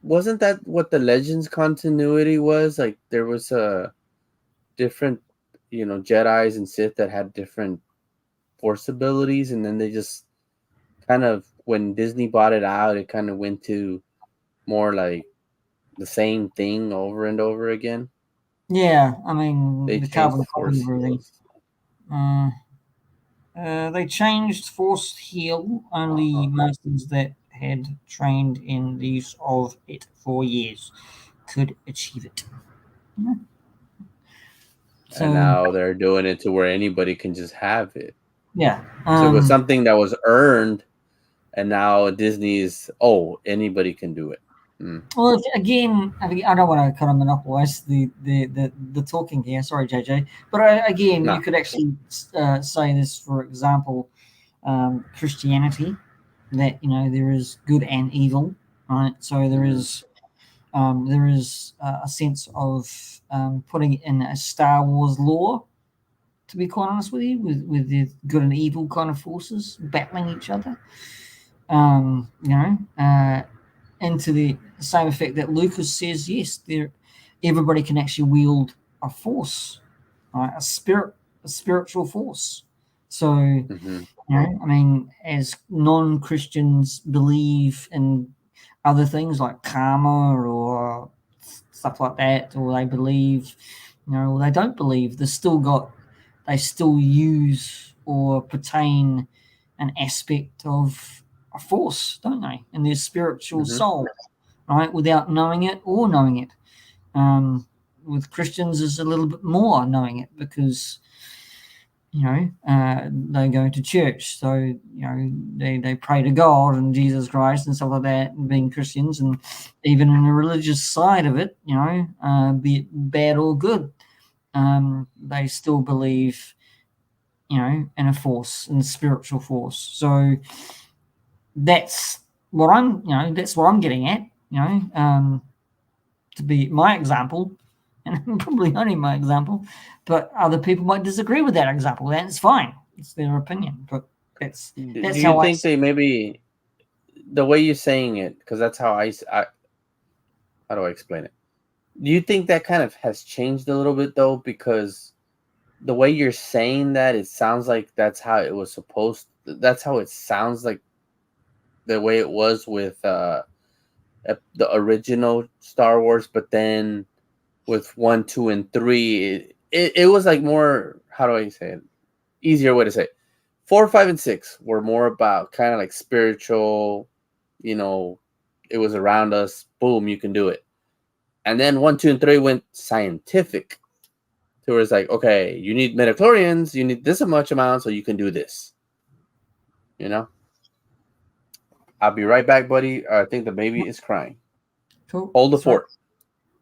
wasn't that what the Legends continuity was? Like there was a different, Jedi's and Sith that had different force abilities, and then they just kind of when Disney bought it out, it kind of went to more like the same thing over and over again. Yeah, I mean They the changed carbon the copy force of everything. heals. Uh, they changed Force Heal. Only masters that had trained in the use of it for years could achieve it. Yeah. And So now they're doing it to where anybody can just have it. yeah. So it was something that was earned, and now Disney's anybody can do it. Mm. Well, again, I don't want to kind of monopolize the talking here. Sorry, JJ, but again, Nah. you could actually say this, for example, Christianity, that there is good and evil, right? So Hmm. there is a sense of putting it in a Star Wars lore. To be quite honest with you, with the good and evil kind of forces battling each other, um, you know, uh, and to the same effect that Lucas says, yes, there, everybody can actually wield a force, right? A spiritual force. So, Hmm. I mean, as non-Christians believe in other things like karma or stuff like that, or they believe, or they don't believe, they still use or pertain an aspect of a force, don't they? In their spiritual Hmm. soul, right? Without knowing it or knowing it. With Christians, is a little bit more knowing it because they go to church, so they pray to God and Jesus Christ and stuff like that, and being Christians, and even in the religious side of it, be it bad or good, they still believe, in a force, in a spiritual force. So that's that's what I'm getting at, to be my example, and probably only my example, but other people might disagree with that example. That's fine; it's their opinion. But that's Do that's you how I think see they maybe the way you're saying it? Because that's how how do I explain it? Do you think that kind of has changed a little bit though? Because the way you're saying that, it sounds like that's how it was supposed. That's how it sounds like the way it was with the original Star Wars, but then with 1, 2, and 3, it was like more. How do I say it? Easier way to say it. 4, 5, and 6 were more about kind of like spiritual. You know, it was around us. Boom, you can do it. And then 1, 2, and 3 went scientific. So it's like, okay, you need midichlorians, you need this much amount, so you can do this. You know. I'll be right back, buddy. I think the baby is crying. Cool. Hold the Sorry. fort.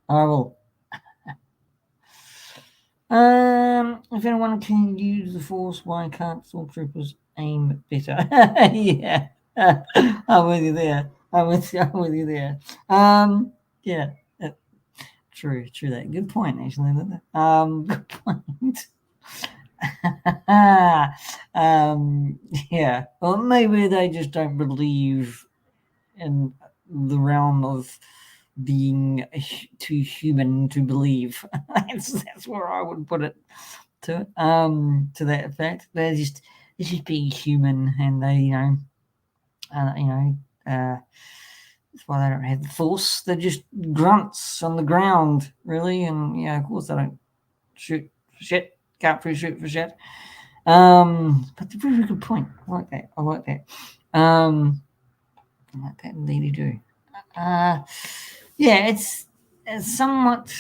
I will. If anyone can use the force, why can't stormtroopers aim better? Yeah, I'm with you there. I'm with you there. Yeah, uh, true that. Good point, actually. Good point. Yeah. Well, maybe they just don't believe in the realm of being too human to believe. That's where I would put it to that effect. They're just being human, and they you know that's why they don't have the force. They're just grunts on the ground, really, and yeah, of course they don't shoot for shit. Can't for shoot for shit. But a very good point. I like that. I like that. I like that indeed you do. Uh, yeah, it's somewhat.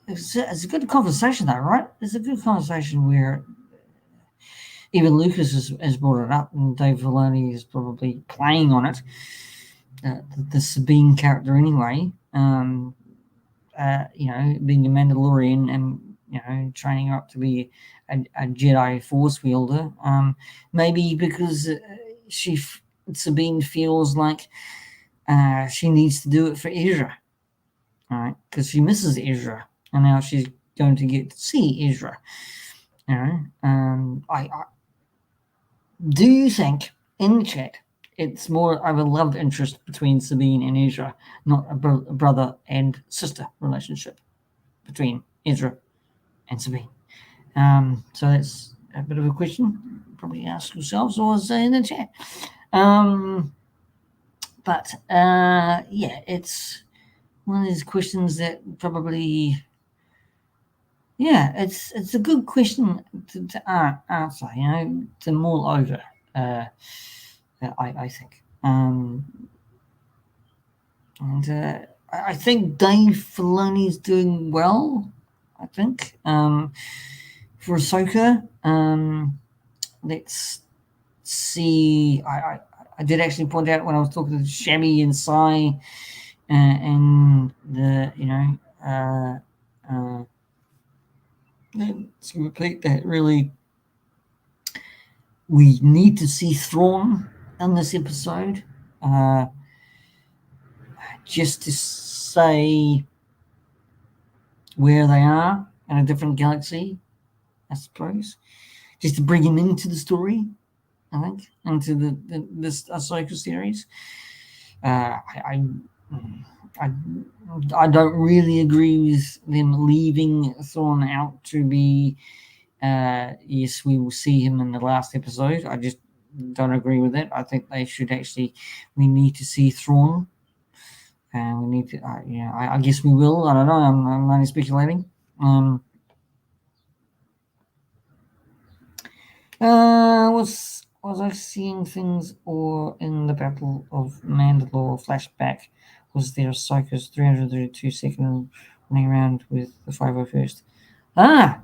It's a good conversation, though, right? It's a good conversation where even Lucas has brought it up, and Dave Filoni is probably playing on it. The Sabine character, anyway. Being a Mandalorian and training her up to be a Jedi Force wielder. Maybe because Sabine feels like she needs to do it for Ezra, right? Because she misses Ezra, and now she's going to get to see Ezra. I do you think in the chat it's more of a love interest between Sabine and Ezra, not a brother and sister relationship between Ezra and Sabine? So that's a bit of a question. Probably ask yourselves or say in the chat. Yeah, it's one of these questions that probably, yeah, it's a good question to answer. To mull over. I think. And I think Dave Filoni's doing well. I think for Ahsoka. Let's see. I did actually point out when I was talking to Shabby and Sai, and the let's repeat that. Really, we need to see Thrawn in this episode, just to say where they are in a different galaxy, I suppose, just to bring him into the story. I think into this Ahsoka series. I I I don't really agree with them leaving Thrawn out to be. Yes, we will see him in the last episode. I just don't agree with that. I think they should actually. We need to see Thrawn, and we need to. I guess we will. I don't know. I'm only speculating. Was I seeing things or in the Battle of Mandalore flashback? Was there Ahsoka's 332 running around with the 501st? Ah,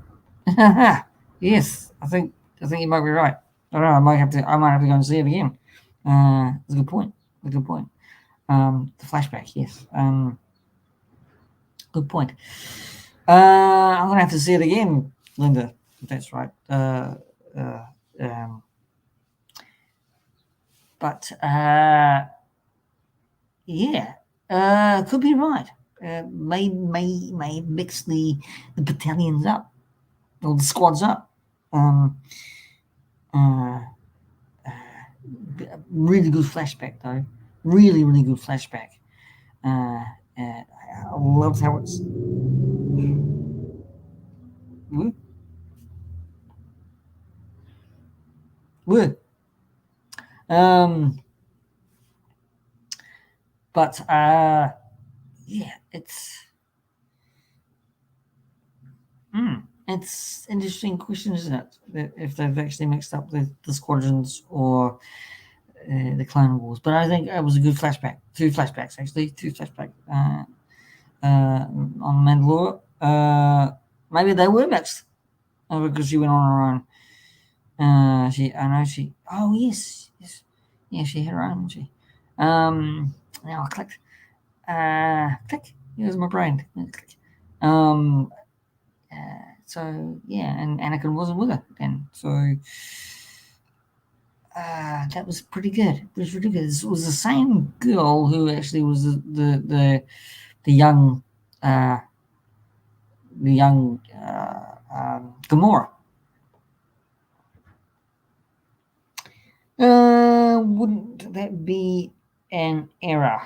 yes. I think you might be right. I don't know. I might have to go and see it again. It's a good point. A good point. The flashback. Yes. Good point. I'm gonna have to see it again, Linda. If that's right. Uh, um, but yeah, could be right. May mix the battalions up or the squads up. Uh, Really good flashback though. Really good flashback. I loved how it's Woo. Woo. Um, but yeah, it's interesting question, isn't it? If they've actually mixed up the squadrons or the Clone Wars. But I think it was a good flashback. Two flashbacks actually. Two flashback on Mandalore. Maybe they were mixed because she went on her own. I know she. Oh yes, yes, yeah. She had her own. Didn't she? Now I clicked. Click. Here's my brain. Click. Um. So yeah, and Anakin wasn't with her then. So that was pretty good. It was really good. It was the same girl who actually was the young uh, Gamora. Wouldn't that be an error?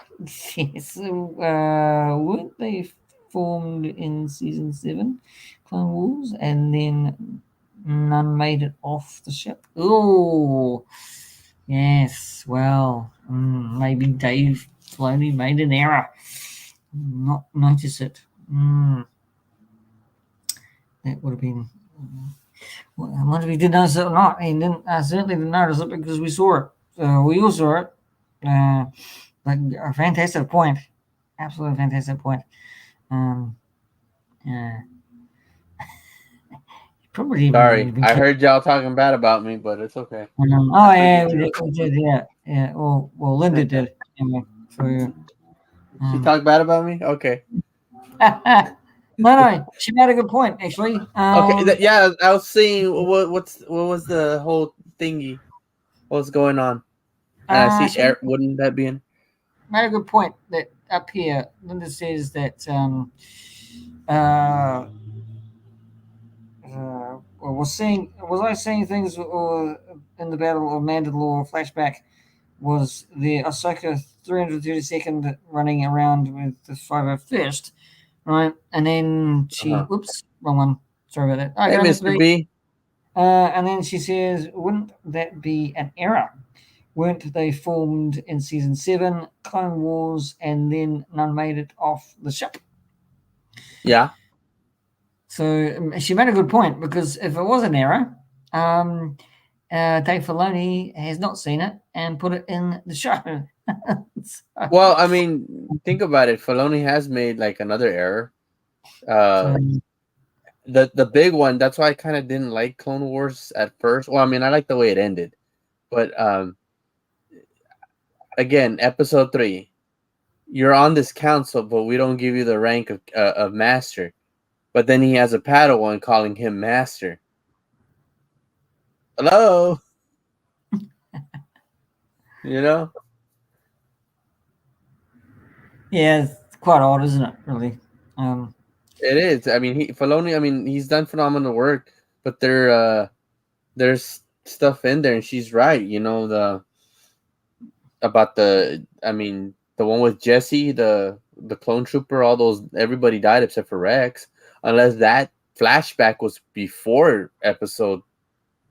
Yes. Weren't they formed in season 7, Clone Wars, and then none made it off the ship? Oh, yes. Well, maybe Dave Filoni made an error. Not notice it. That would have been. Well, I wonder if he did notice it or not. He didn't. I certainly didn't notice it because we saw it. We all saw it. Like a fantastic point. Absolutely fantastic point. Um, uh, probably Sorry, even I kept. heard y'all talking bad about me, but it's okay. Oh I yeah, forgive you. we did. Yeah, yeah. Well, Linda did. Anyway, so She um, talked bad about me. Okay. no, she made a good point actually. Okay. Yeah, I was seeing what was the whole thingy? What's going on? And I see She wouldn't that be in? made a good point that up here, Linda says that uh, was I seeing things or in the Battle of Mandalore flashback was the Ahsoka 332nd running around with the 501st, right? And then she, Uh-huh. whoops, wrong one. Sorry about that. Hey, Okay, Mr. Mr. B. B. And then she says, wouldn't that be an error? Weren't they formed in season 7, Clone Wars, and then none made it off the ship? Yeah. So she made a good point because if it was an error, Dave Filoni has not seen it and put it in the show. so, Well, I mean, think about it. Filoni has made like another error. so, The big one. That's why I kind of didn't like Clone Wars at first. Well, I mean, I like the way it ended, but again, episode 3. You're on this council, but we don't give you the rank of master. But then he has a Padawan calling him master. Hello, you know yeah, it's quite odd, isn't it? Really. it is. I mean, Filoni. I mean, he's done phenomenal work, but there's stuff in there, and she's right. You know about the. I mean, the one with Jesse, the clone trooper. All those, everybody died except for Rex, unless that flashback was before episode,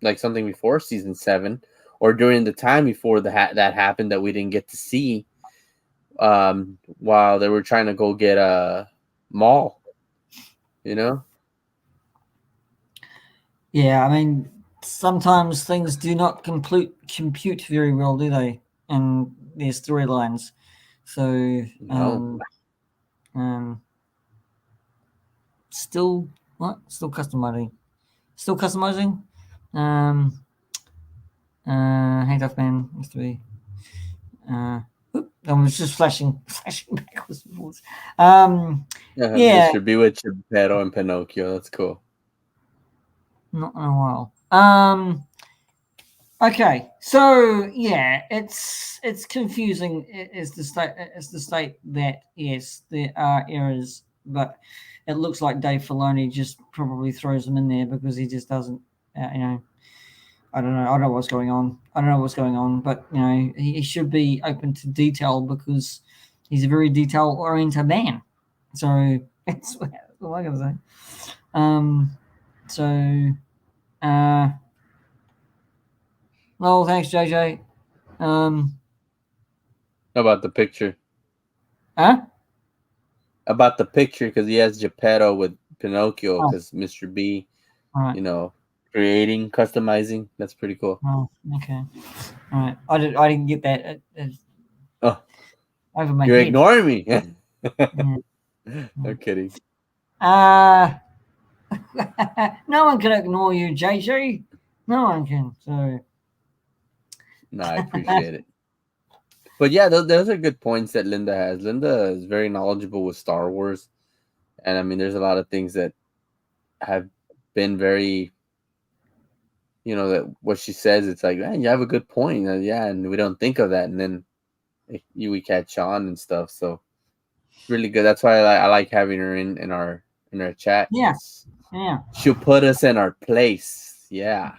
like something before season 7, or during the time before that happened that we didn't get to see. While they were trying to go get a Maul, you know. yeah, I mean, sometimes things do not compute very well, do they? In their storylines. So, No. um, still what? Still customizing. Still customizing. Um, Hang tough man has to be. I was just flashing backwards and forwards. Yeah, Mr. Bewitched, Pero, and Pinocchio. That's cool. not in a while. Okay, so yeah, it's confusing. Is the state that yes, there are errors, but it looks like Dave Filoni just probably throws them in there because he just doesn't, you know. I don't know. I don't know what's going on. I don't know what's going on, but you know, he should be open to detail because he's a very detail-oriented man. So that's what I gotta say. Um, So, uh, well, thanks, JJ. Um, About the picture. huh? About the picture, because he has Geppetto with Pinocchio, Oh, because Mr. B, all right. you know, creating, customizing. That's pretty cool. Oh, okay. All right. I didn't get that. It's Oh, over my you're head. ignoring me. Yeah. I'm kidding. Uh, no one can ignore you, JJ. No one can. So, No, I appreciate it. But yeah, those are good points that Linda has. Linda is very knowledgeable with Star Wars, and I mean, there's a lot of things that have been very, that what she says. It's like, man, you have a good point. Yeah, and we don't think of that, and then we catch on and stuff. So it's really good. That's why I like having her in our chat, yeah. because Yeah. she'll put us in our place. Yeah,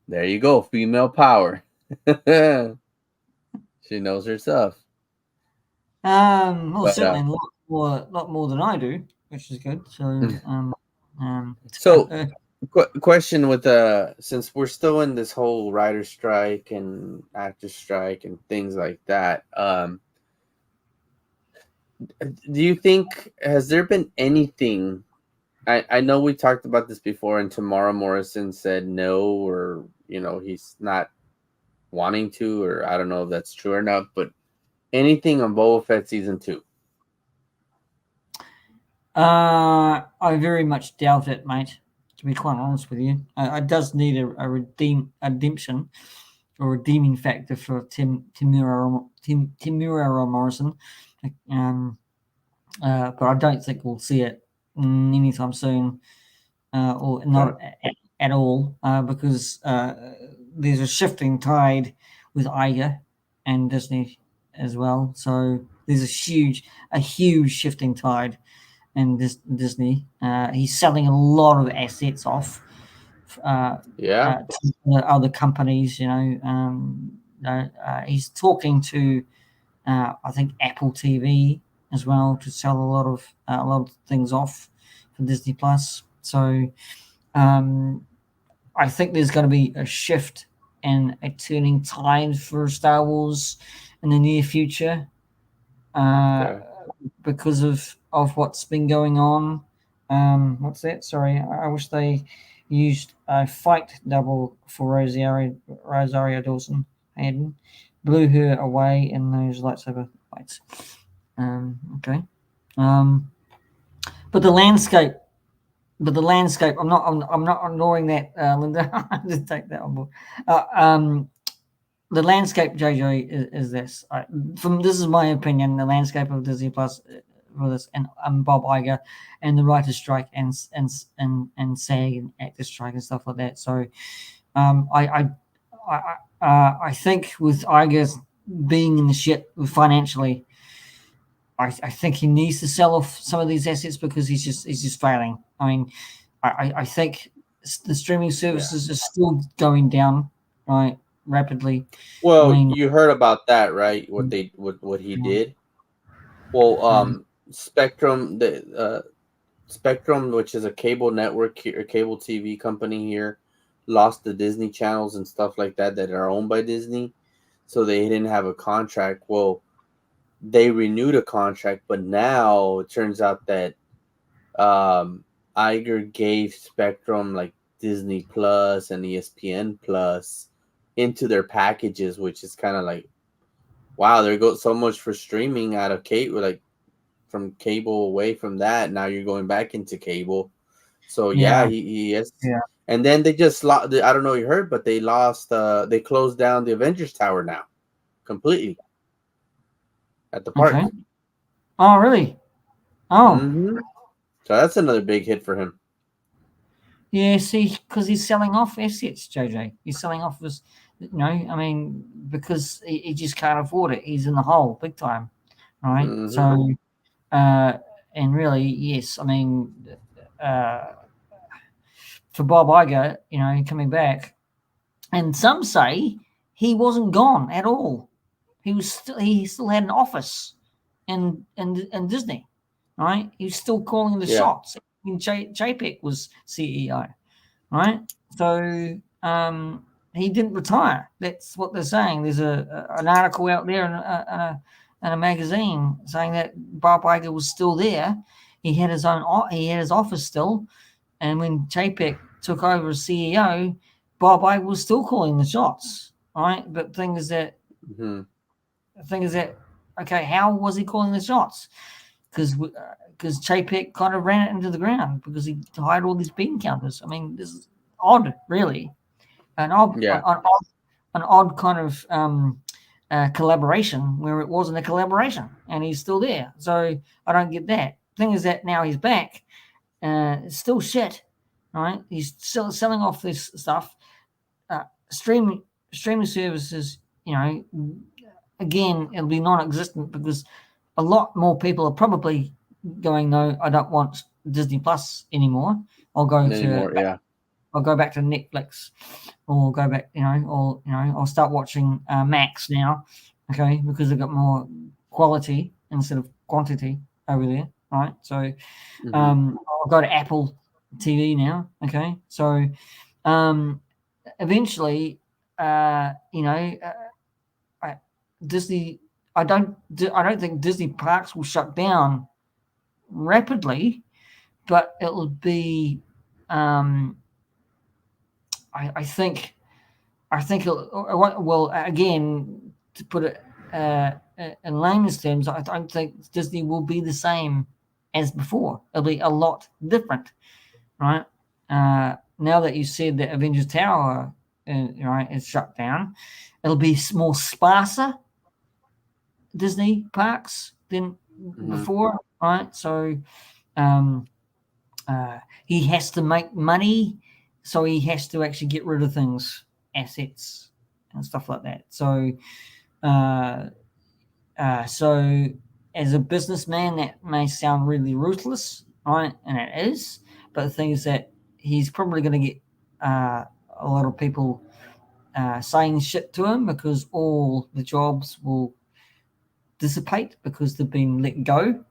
there you go, female power. She knows her stuff. Well, But certainly a lot more than I do, which is good. So, so question with since we're still in this whole writer strike and actor strike and things like that, do you think, has there been anything? I know we talked about this before, and Tamara Morrison said no, or he's not wanting to, or I don't know if that's true or not, but anything on Boba Fett season 2? I very much doubt it, mate. To be quite honest with you, it does need a redemption or redeeming factor for Timura Morrison. Um, but I don't think we'll see it anytime soon, or Okay. not at all, because there's a shifting tide with Iger and Disney as well. So there's a huge shifting tide in Disney. He's selling a lot of assets off Yeah. to other companies. He's talking to I think Apple TV as well to sell a lot of things off for Disney Plus. So um, I think there's going to be a shift and a turning tide for Star Wars in the near future. Uh, Okay. because of what's been going on. What's that? Sorry, I wish they used a fight double for Rosario Dawson. And blew her away in those lightsaber fights. Okay. Um, but the landscape. But the landscape. I'm not ignoring that, Linda. I just take that on board. The landscape, JJ, is this. This is my opinion. The landscape of Disney Plus for this, and Bob Iger, and the writer's strike, and SAG and actor strike and stuff like that. So, I think with Iger being in the shit financially, I think he needs to sell off some of these assets because he's just failing. I mean, I think the streaming Yeah. services are still going down, right, rapidly. I Well, mean, you heard about that, right? What he yeah, did. Well, yeah, Spectrum, which is a cable network here, a cable TV company here, lost the Disney channels and stuff like that are owned by Disney, so they didn't have a contract. Well, they renewed a contract, but now it turns out that Iger gave Spectrum like Disney Plus and ESPN Plus into their packages, which is kind of like, wow, there goes so much for streaming out of cable, like from cable away from that. Now you're going back into cable. So yeah, yeah, he is. yeah. And then they just lost. I don't know if you heard, but they lost. They closed down the Avengers Tower now, completely at the Okay. park. Oh, really? Oh, Mm-hmm. So that's another big hit for him. yeah. See, because he's selling off assets, JJ. He's selling off his, I mean, because he just can't afford it. He's in the hole big time, right? Mm-hmm. So, uh, and really, yes. I mean, uh, for Bob Iger, coming back, and some say he wasn't gone at all. He still had an office in Disney, right? He was still calling the Yeah. shots. when JPEG was CEO, right? So he didn't retire. That's what they're saying. There's an article out there in a magazine saying that Bob Iger was still there. He had his office still, and when JPEG took over as CEO, Bob Iger was still calling the shots, right? But Hmm. the thing is that okay, how was he calling the shots? Because Chapek kind of ran it into the ground because he hired all these bean counters. I mean, this is odd, really, an odd, Yeah. an odd kind of collaboration where it wasn't a collaboration, and he's still there. So I don't get that. Thing is that now he's back. It's still shit, right? He's still selling off this stuff. Uh, streaming streaming services, again, it'll be non-existent because a lot more people are probably going, no, I don't want Disney Plus anymore. I'll go to Anymore. Yeah. I'll go back to Netflix, or go back, I'll start watching Max now, okay, because they've got more quality instead of quantity over there, right? So Hmm. I'll go to Apple TV now, okay. So eventually, uh, you know, I, Disney. I don't think Disney parks will shut down rapidly, but it'll be. Um, I think. I think it'll. Well, again, to put it in layman's terms, I don't think Disney will be the same as before. It'll be a lot different, right? Now that you said that Avengers Tower, right, is shut down, it'll be more sparser Disney parks than Hmm. before, right? So um, he has to make money, so he has to actually get rid of things, assets, and stuff like that. Uh, so as a businessman, that may sound really ruthless, right? And it is, but the thing is that he's probably going to get uh, a lot of people saying shit to him because all the jobs will dissipate because they've been let go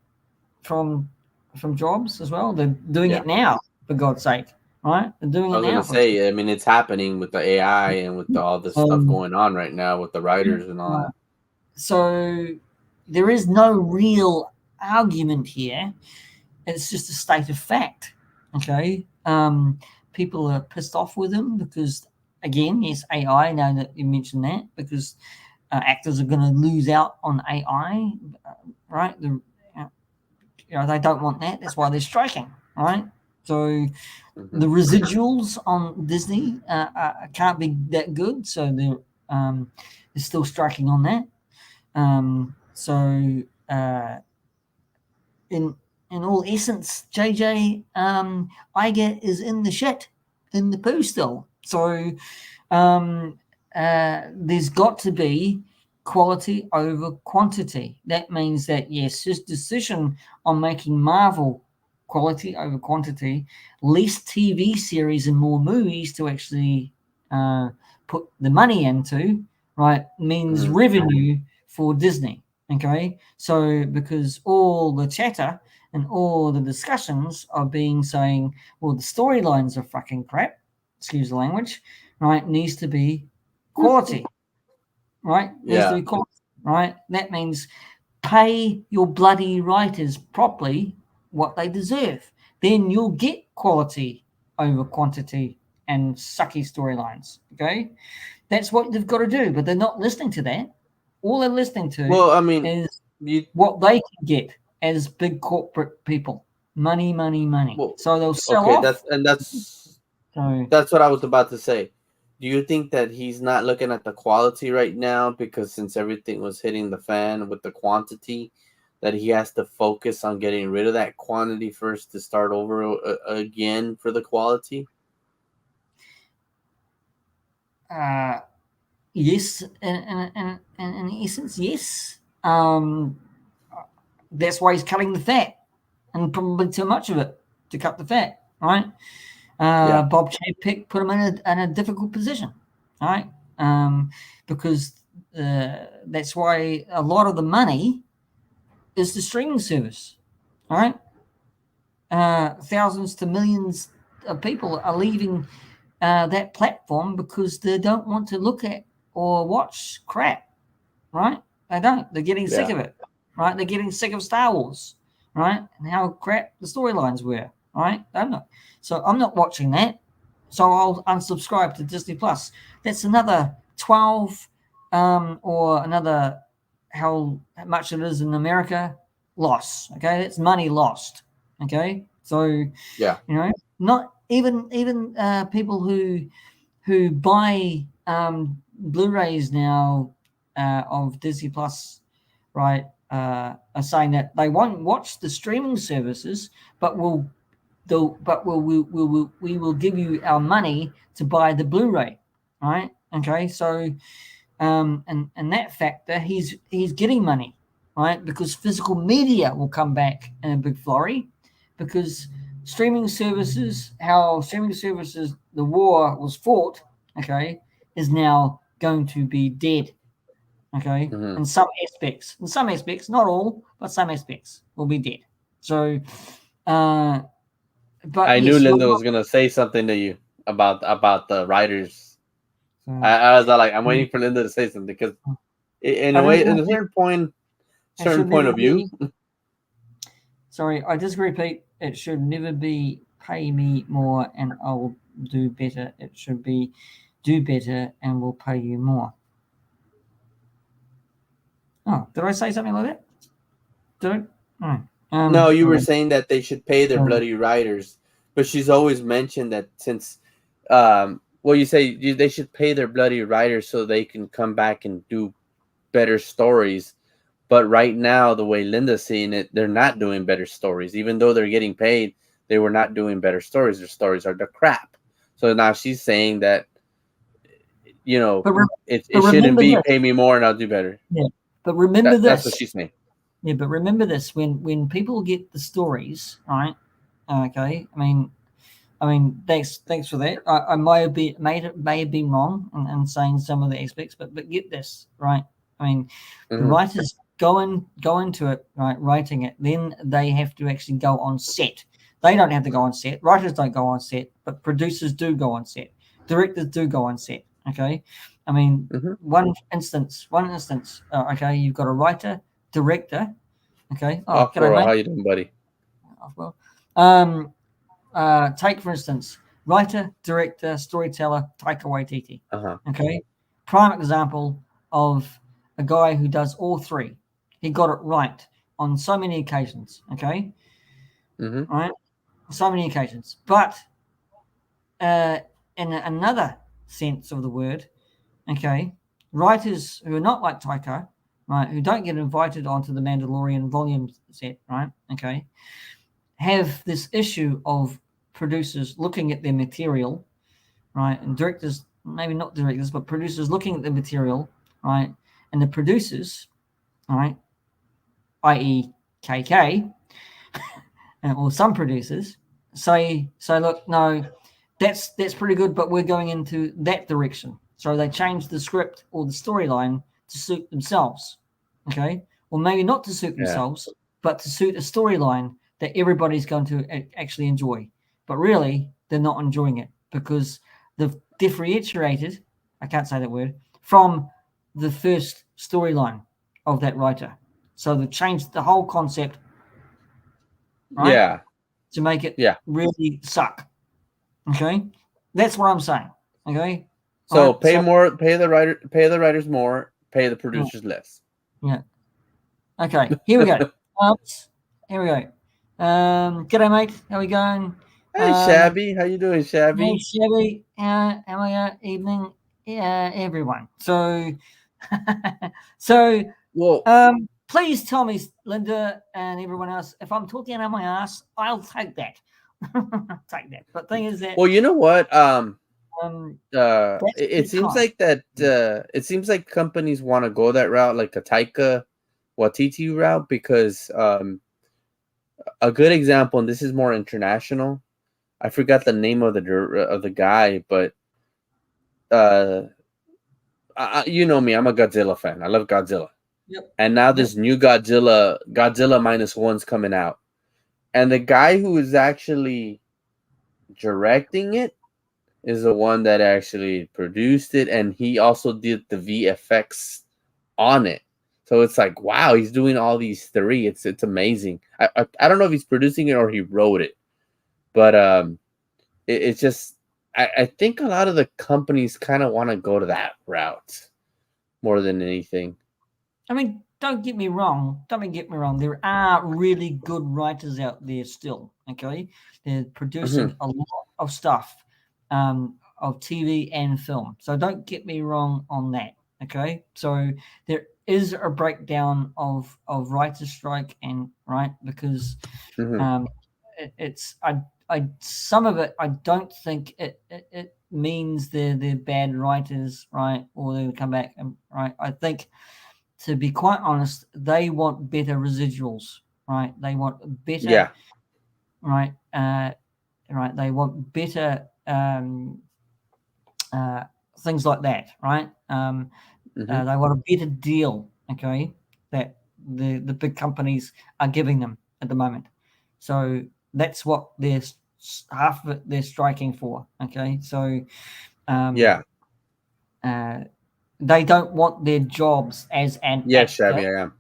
from jobs as well. They're doing Yeah. it now, for God's sake, right? They're doing I it was gonna now. For say. I mean, it's happening with the AI and with all this stuff um, going on right now with the writers and all that. so there is no real argument here. It's just a state of fact. Okay, people are pissed off with him because, again, yes, AI. Now that you mentioned that, because actors are going to lose out on AI, right? They don't want that. That's why they're striking, right? So Hmm. the residuals on Disney can't be that good, so they're still striking on that. So in all essence, JJ, Iger is in the shit, in the poo still. So um, there's got to be quality over quantity. That means that, yes, his decision on making Marvel quality over quantity, less TV series and more movies to actually uh, put the money into, right, means Hmm. revenue for Disney. Okay, so because all the chatter and all the discussions are being saying, well, the storylines are fucking crap, excuse the language, right, needs to be quality, right? Needs to Yeah. be quality, right? That means pay your bloody writers properly what they deserve. Then you'll get quality over quantity and sucky storylines. Okay, that's what they've got to do, but they're not listening to that. All they're listening to Well, I mean, is you. what they can get as big corporate people. Money, money, money. Well, So they'll sell okay. off. So That's what I was about to say. Do you think that he's not looking at the quality right now because since everything was hitting the fan with the quantity, that he has to focus on getting rid of that quantity first to start over again for the quality? uh, yes, in essence, yes. That's why he's cutting the fat, and probably too much of it to cut the fat, right? Yeah. Bob Chapek put him in a difficult position, right? Because that's why a lot of the money is the streaming service, right? thousands to millions of people are leaving that platform because they don't want to look at or watch crap, right? They don't. They're getting sick Yeah. of it, right? They're getting sick of Star Wars, right? And how crap the storylines were, right? Don't know. So I'm not watching that. So I'll unsubscribe to Disney Plus. That's another 12 or another how much it is in America loss. Okay, that's money lost. Okay, so Yeah. not even people who buy Blu-rays now of Disney Plus, right, are saying that they won't watch the streaming services, but we will give you our money to buy the Blu-ray, right? Okay, so and that factor, he's getting money, right? Because physical media will come back in a big flurry, because streaming services, the war was fought, okay, is now going to be dead, okay, Hmm. in some aspects, not all, but some aspects will be dead. So, uh, but I knew yes, you're Linda was right. gonna say something to you about the writers. So, I was like, I'm waiting for Linda to say something because in I a way, didn't. in a It certain should point never of view. be. Sorry, I disagree, Pete. It should never be pay me more and I will do better. It should be do better and we'll pay you more. Oh, did I say something like that? Did I? Oh, No, you were okay. saying that they should pay their So, bloody writers, but she's always mentioned that since, well, they should pay their bloody writers so they can come back and do better stories. But right now, the way Linda's seeing it, they're not doing better stories. Even though they're getting paid, they were not doing better stories. Their stories are the crap. So now she's saying that, you know, but, re- it but shouldn't remember be this. pay me more and I'll do better. Yeah. But remember That's what this. she's saying. Yeah, but remember this. When people get the stories, right? Okay. Thanks for that. I may have been wrong in saying some of the aspects, but get this right. I mean, the Hmm. writers go into it right, writing it. Then they have to actually go on set. They don't have to go on set. Writers don't go on set, but producers do go on set. Directors do go on set. Okay, I mean, Hmm. one instance. Okay, you've got a writer, director. Okay. Oh, Off can I world, make? how you doing, buddy? Oh, well, um, take for instance, writer, director, storyteller, Taika Waititi. Uh huh. Okay, prime example of a guy who does all three. He got it right on so many occasions. Okay, Hmm. right, so many occasions. But uh, in another sense of the word, okay, writers who are not like Taika, right, who don't get invited onto the Mandalorian volume set, right, okay, have this issue of producers looking at their material, right, and directors, maybe not directors, but producers looking at the material, right, and the producers, right, i.e., KK, or some producers say, look, no, that's pretty good, but we're going into that direction. So they change the script or the storyline to suit themselves. Okay, or maybe not to suit Yeah. themselves, but to suit a storyline that everybody's going to actually enjoy. But really, they're not enjoying it because they've differentiated, I can't say that word, from the first storyline of that writer. So they've changed the whole concept, right, Yeah. to make it Yeah. really suck. Okay, that's what I'm saying. Okay, all So right. So pay the writers more, pay the yeah, producers less. yeah. Okay, here we go. Um, here we go. G'day, mate. How we going? Hey, Um, Shabby, how you doing, hey, Shabby? Chevy. How are you? Evening, everyone. So, so, Well, please tell me, Linda and everyone else, if I'm talking out of my ass, I'll take that. Take that. But thing is that you know what? um, It, that's it seems because like that. It seems like companies want to go that route, like a Taika Waititi route, because a good example, and this is more international. I forgot the name of the guy, but uh, you know me, I'm a Godzilla fan. I love Godzilla, yep, and now yep. this new Godzilla minus one's coming out. And the guy who is actually directing it is the one that actually produced it, and he also did the VFX on it. So it's like, wow, he's doing all these three. It's amazing. I don't know if he's producing it or he wrote it, but it's just I think a lot of the companies kind of want to go to that route more than anything. I mean, don't get me wrong. Don't get me wrong. There are really good writers out there still. Okay, they're Hmm. producing a lot of stuff, of TV and film. So don't get me wrong on that. Okay, so there is a breakdown of writers' strike and right because Hmm. um, it's I some of it I don't think it means they're bad writers, right, or they'll come back and right. I think, to be quite honest, they want better residuals, right? They want better, Yeah. right? Right. They want better uh, things like that, right? Hmm. They want a better deal, okay? That the big companies are giving them at the moment. So that's what half of it they're striking for, okay? So um, Yeah. uh, they don't want their jobs as an Yes, actor Shabby, I am.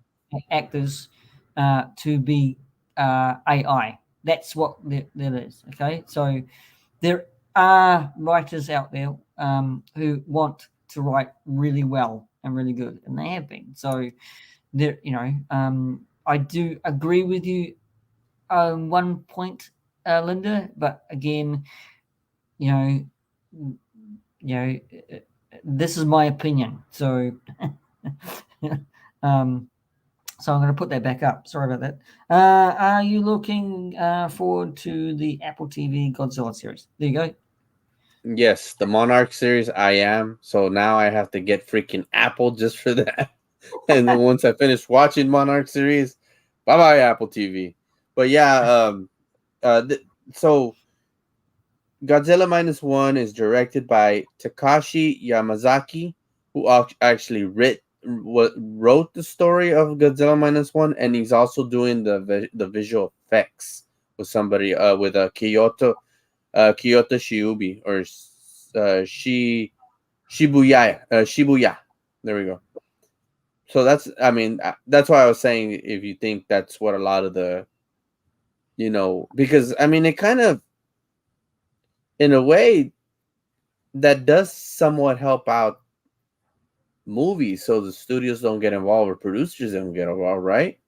actors to be AI. That's what that is. Okay, so there are writers out there who want to write really well and really good, and they have been. So there, I do agree with you on one point, Linda. But again, you know, you know, this is my opinion. So, um, So I'm going to put that back up. Sorry about that. Are you looking forward to the Apple TV Godzilla series? There you go. Yes, the Monarch series, I am. So now I have to get freaking Apple just for that. And then once I finish watching Monarch series, bye bye Apple TV. But yeah, so Godzilla Minus One is directed by Takashi Yamazaki, who actually wrote the story of Godzilla Minus One, and he's also doing the visual effects with somebody with a Kyoto Shiubi or Shibuya Shibuya. There we go. So that's why I was saying if you think that's what a lot of the because I mean it kind of in a way that does somewhat help out movies so the studios don't get involved or producers don't get involved, right?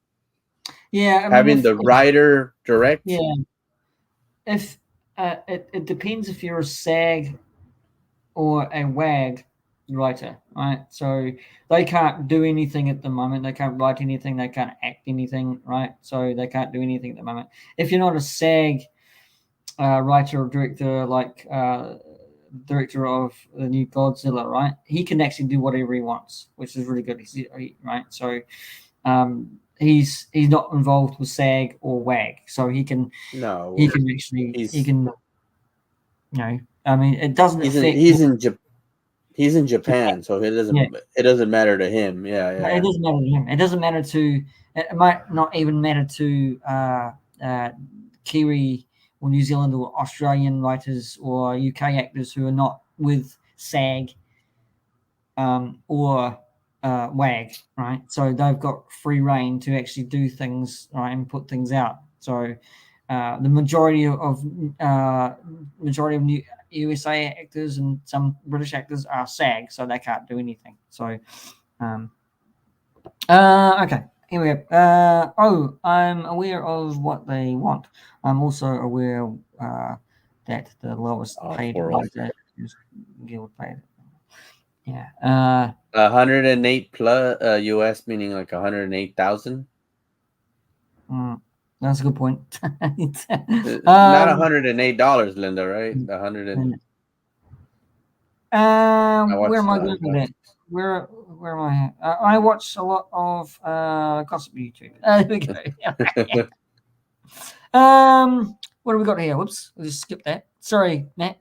Yeah, I mean, Having the writer direct. yeah, if it depends if you're a SAG or a WAG writer, right? So they can't do anything at the moment. They can't write anything. They can't act anything, right? So they can't do anything at the moment. If you're not a SAG writer or director, like director of the new Godzilla, right? He can actually do whatever he wants, which is really good. Right, so he's not involved with SAG or WAG, so he No, can actually he he's can I mean it doesn't he's in affect he's in Jap- he's in Japan. Japan, so Yeah, it doesn't matter to him. Yeah, no, yeah, it yeah. doesn't matter to him. It doesn't matter to. It might not even matter to uh, Kiwi or New Zealand or Australian writers or UK actors who are not with SAG or WAG, right? So they've got free reign to actually do things, right, and put things out. So the majority of new USA actors and some British actors are SAG, so they can't do anything. So um, okay, here we go. I'm aware of what they want. I'm also aware that the lowest paid Off-world. writer is Guild paid. Yeah. 108 plus US, meaning like 108,000. Mm, that's a good point. Not um, $108, Linda, right? The hundred and I where watched am it I on going his with that? website. Where am I? I watch a lot of gossip YouTube. There we go. What have we got here? Whoops, I just skipped that. Sorry, Matt.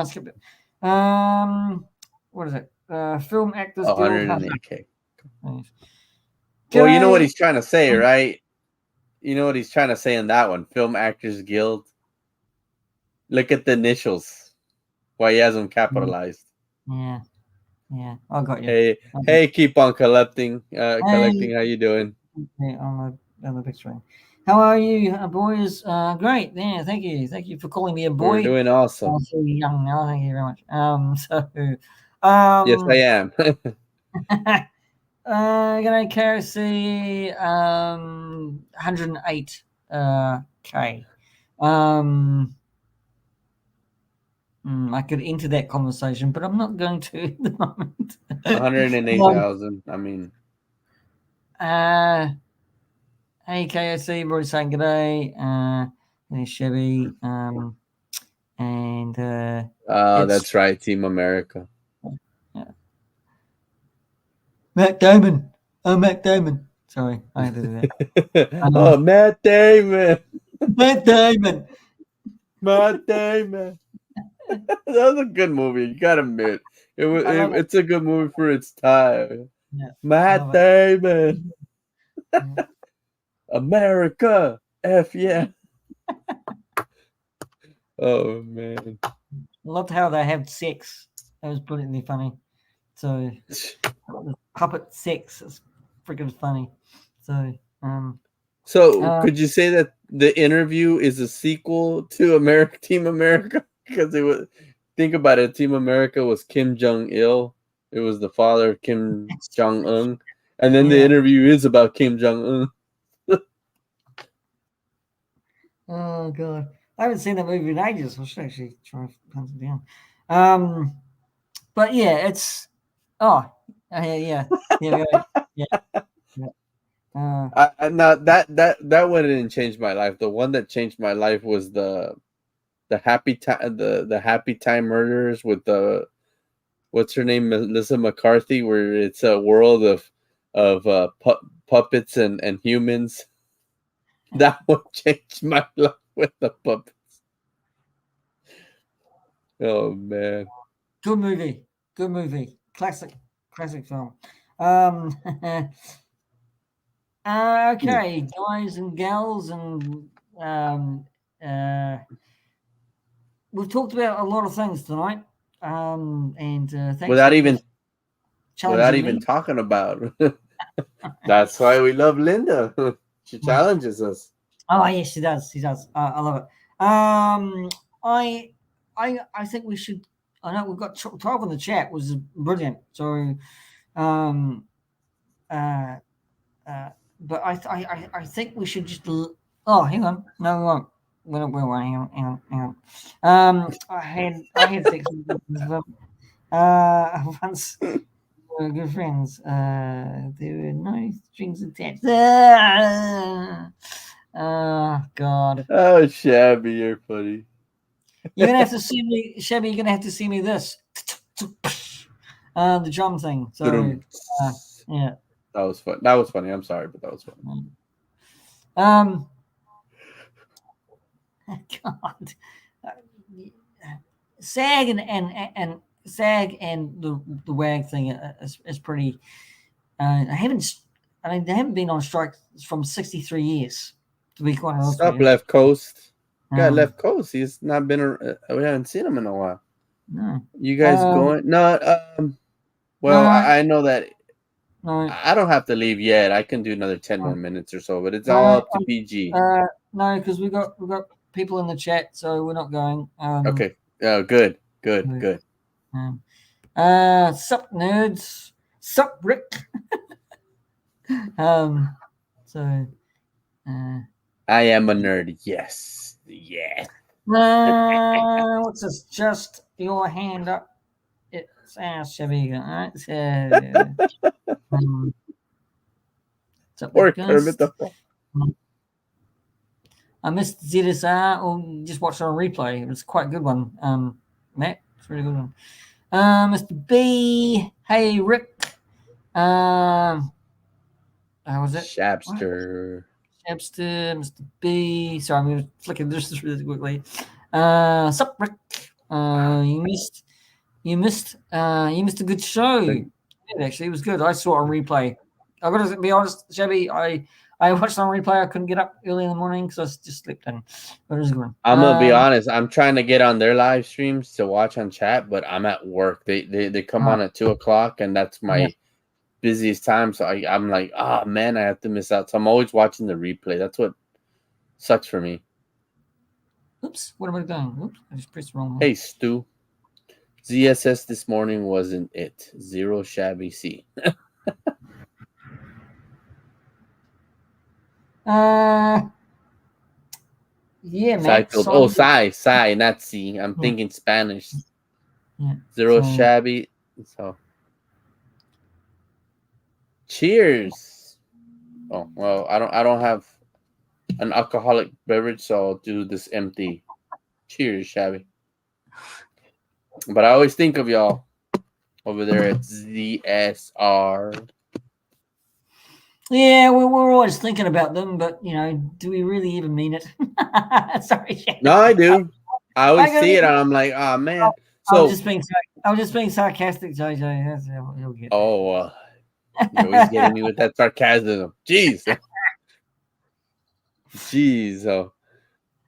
Skip it. What is it? Film Actors Guild. 108K. Well, you know what G'day. he's trying to say, right? You know what he's trying to say in that one? Film Actors Guild. Look at the initials. Why he has them capitalized. Yeah, yeah. I got you. Hey, Okay. hey, keep on collecting. Hey, Collecting. How you doing? yeah, on the big screen. How are you, boys? Great. Yeah, thank you for calling me a We're boy. doing awesome. I'm so young now. Thank you very much. Yes, I Um, am. gonna KFC 108 K. Um, I could enter that conversation, but I'm not going to at the moment. 108,000. I mean, uh, hey KFC, everybody saying good day. Hey Chevy, and it's that's right, Team America. uh, Matt Damon. Oh, Matt Damon. Sorry, I had to do that. Oh, Matt Damon. Matt Damon. Matt Damon. That was a good movie. You gotta admit, I love it. it's a good movie for its time. Yeah, I Matt love it. Damon, Yeah. America, F yeah. Oh man. Loved how they had sex. That was brilliantly funny. So the puppet sex is freaking funny. So So uh, could you say that the interview is a sequel to America Team America? Because it was, think about it, Team America was Kim Jong Il. It was the father of Kim Jong Un, and then the yeah. interview is about Kim Jong Un. Oh god, I haven't seen that movie in ages. I should actually try and hunt it down. Um, but yeah, it's yeah, yeah, yeah, yeah, yeah. Not that one didn't change my life. The one that changed my life was the happy time the happy time murders with the what's her name, Melissa McCarthy, where it's a world of puppets and humans. That one changed my life with the puppets. Oh man. Good movie, classic film. Um, Hmm. okay, guys and gals, and um, uh, we've talked about a lot of things tonight. And thanks Without for even without challenging even me. talking about. That's why we love Linda. She challenges us. Oh yes, she does. She does. I love it. Um, I, I think we should. I know we've got 12 in the chat, was brilliant. So, um, uh, uh, but I think we should just. Oh, hang on. No, we won't. We won't. Hang on. I had sex with them. Once we were good friends. There were no strings attached. God. Oh, Shabby, you're funny. You're gonna have to see me, Shabby. You're gonna have to see me this, the drum thing. So, Drum. uh, yeah. That was fun. That was funny. I'm sorry, but that was funny. Um, God, Uh, SAG and SAG and the WAG thing is pretty. I haven't. I mean, they haven't been on strike from 63 years. To be quite honest with Stop you. left coast. Got Um, left coast. He's not been. We haven't seen him in a while. no. You guys Um, going? No. Well, no, I know that no, I don't have to leave yet. I can do another 10 more no, minutes or so, but it's all no. up to PG. No, because we got people in the chat, so we're not going. Okay. Good. Good. No, Good. sup nerds, sup Rick. um, so uh, I am a nerd. Yes. Yes. what's this? Just your hand up. It's our Chevy, alright? So, sup Or Rick Kermit the Ghost. Frog. I missed ZSR or just watched it on replay. It was quite a good one. Matt, it's a really good one. Mr. B, hey Rick. How was it? What? Shabster. Chapster, Mr. B. Sorry, I'm gonna flick this really quickly. Sup, Rick? You missed a good show. Thank- Yeah, actually, it was good. I saw it on replay. I gotta be honest, Shabby. I watched on replay. I couldn't get up early in the morning because I just slept in. But it was good. I'm gonna be honest. I'm trying to get on their live streams to watch on chat, but I'm at work. They come on at 2:00, and that's Yeah. my busiest time. So I'm like, oh man, I have to miss out. So I'm always watching the replay. That's what sucks for me. Oops, what am I doing? Oops, I just pressed the wrong one. Hey Stu, ZSS this morning wasn't it. Zero shabby C. Yeah, Matt. Seinfeld. Oh, Sai, not C. I'm thinking Spanish. Yeah. Zero shabby. So, cheers. Oh well, I don't have an alcoholic beverage, so I'll do this empty. Cheers, shabby. But I always think of y'all over there at ZSR. Yeah, we're always thinking about them, but do we really even mean it? Sorry, Shannon. No, I do. I always see it, and I'm like, oh man. So I'm just being sarcastic, JJ. That's he'll get. Oh, you're always getting me with that sarcasm. Jeez. Jeez.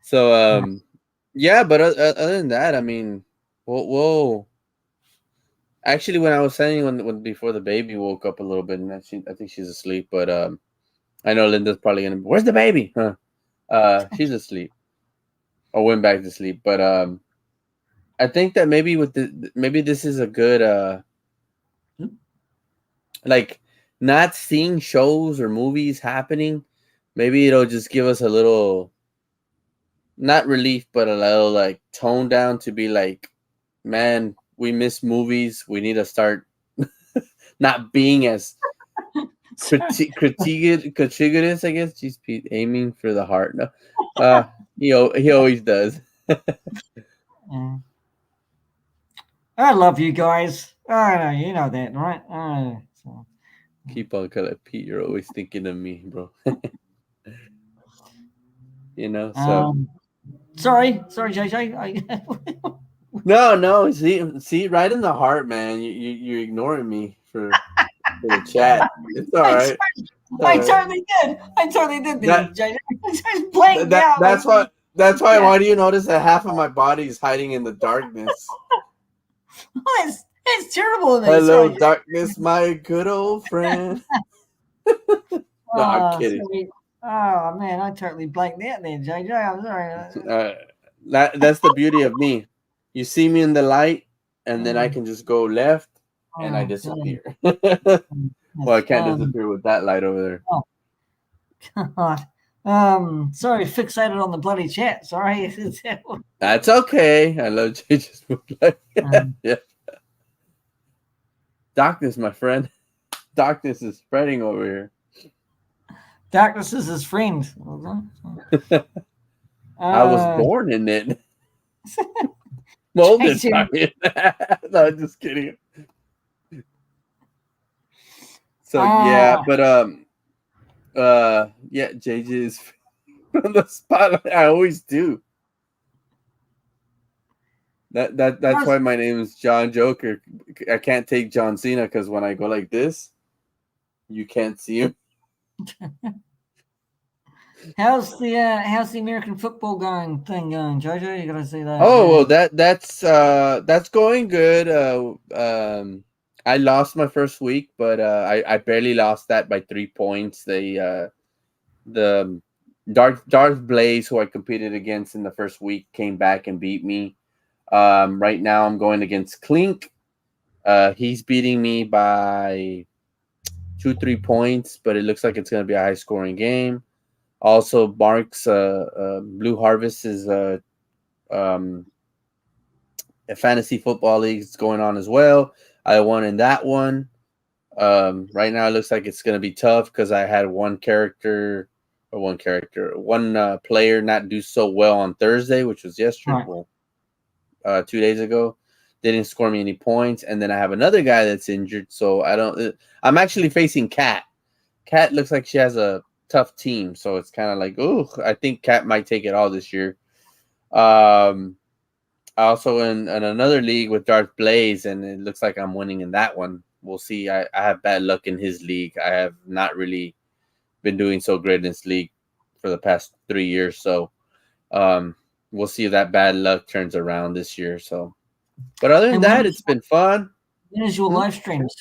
So, yeah, but other than that, I mean, whoa. Actually, when I was saying when before the baby woke up a little bit, and I think she's asleep, but I know Linda's probably gonna. Where's the baby? Huh? She's asleep, or went back to sleep. But I think that maybe maybe this is a good like not seeing shows or movies happening. Maybe it'll just give us a little, not relief, but a little like tone down to be like, man, we miss movies. We need to start not being as critiquous, I guess. Jeez, Pete, aiming for the heart. No, he always does. Yeah. I love you guys. I know you know that, right? So. Keep on calling Pete. You're always thinking of me, bro. So. Sorry, JJ. No. See, right in the heart, man. You're ignoring me for the chat. It's all right. I totally did. JJ. I blanked out. That's why. That's why. Why do you notice that half of my body is hiding in the darkness? Oh, that's terrible. Hello, darkness, my good old friend. No, I'm kidding. Sorry. Oh man, I totally blanked out there, JJ. I'm sorry. That's the beauty of me. You see me in the light, and then I can just go left, and I disappear. Well, I can't disappear with that light over there. Oh, God. Sorry, fixated on the bloody chat. Sorry. That's okay. I love JJ's yeah. Darkness, my friend. Darkness is spreading over here. Darkness is his friend. I was born in it. Molded by it. No, just kidding. So yeah, but yeah, JJ is from the spotlight. I always do. That's why my name is John Joker. I can't take John Cena because when I go like this, you can't see him. How's the American football going, Jojo? You gotta see that. Oh well, that's going good. I lost my first week, but I barely lost that by 3 points. The Darth Blaze, who I competed against in the first week, came back and beat me. Right now I'm going against Clink. He's beating me by 2-3 points, but it looks like it's going to be a high scoring game. Also, Mark's Blue Harvest is a fantasy football league is going on as well. I won in that one. Right now it looks like it's going to be tough because I had one player not do so well on Thursday, which was yesterday. Right. 2 days ago. They didn't score me any points, and then I have another guy that's injured. So I'm actually facing Kat. Kat looks like she has a tough team, so it's kind of like, I think Kat might take it all this year. Also in another league with Darth Blaze, and it looks like I'm winning in that one. We'll see. I have bad luck in his league. I have not really been doing so great in this league for the past 3 years. So um, we'll see if that bad luck turns around this year. So, but other than And that, it's been fun. when is your Hmm? live streams?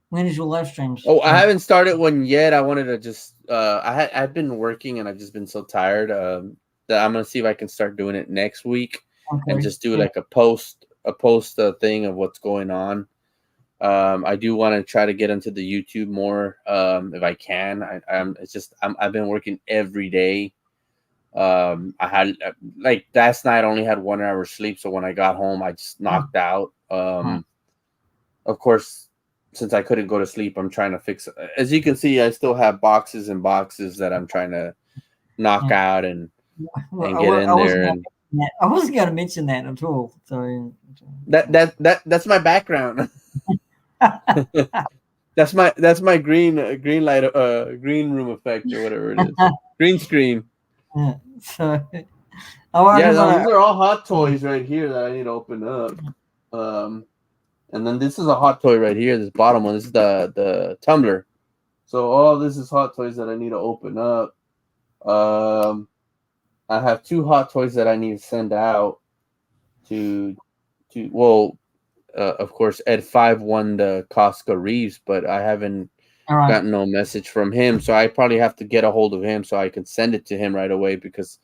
When is your live streams? Oh, I haven't started one yet. I wanted to just I've been working and I've just been so tired that I'm gonna see if I can start doing it next week and Okay. just do Yeah. like a post thing of what's going on. I do want to try to get into the YouTube more if I can. I've been working every day. I had like last night I only had 1 hour sleep, so when I got home I just knocked out. Huh. Of course, since I couldn't go to sleep, I'm trying to fix. As you can see, I still have boxes and boxes that I'm trying to knock Yeah. out Well, and get I in wasn't there. gonna And mention that. I wasn't going to mention that at all. So, that's my background. That's my green light green room effect or whatever it is. Green screen. yeah. So, oh, I Yeah, didn't no, want these are all hot toys right here that I need to open up. Um, and then this is a hot toy right here. This bottom one. This is the tumbler. So all this is hot toys that I need to open up. Um, I have two hot toys that I need to send out to well, of course, Ed 5 won the Costco Reeves, but I haven't to. All right. gotten no message from him, so I probably have to get a hold of him so I can send it to him right away because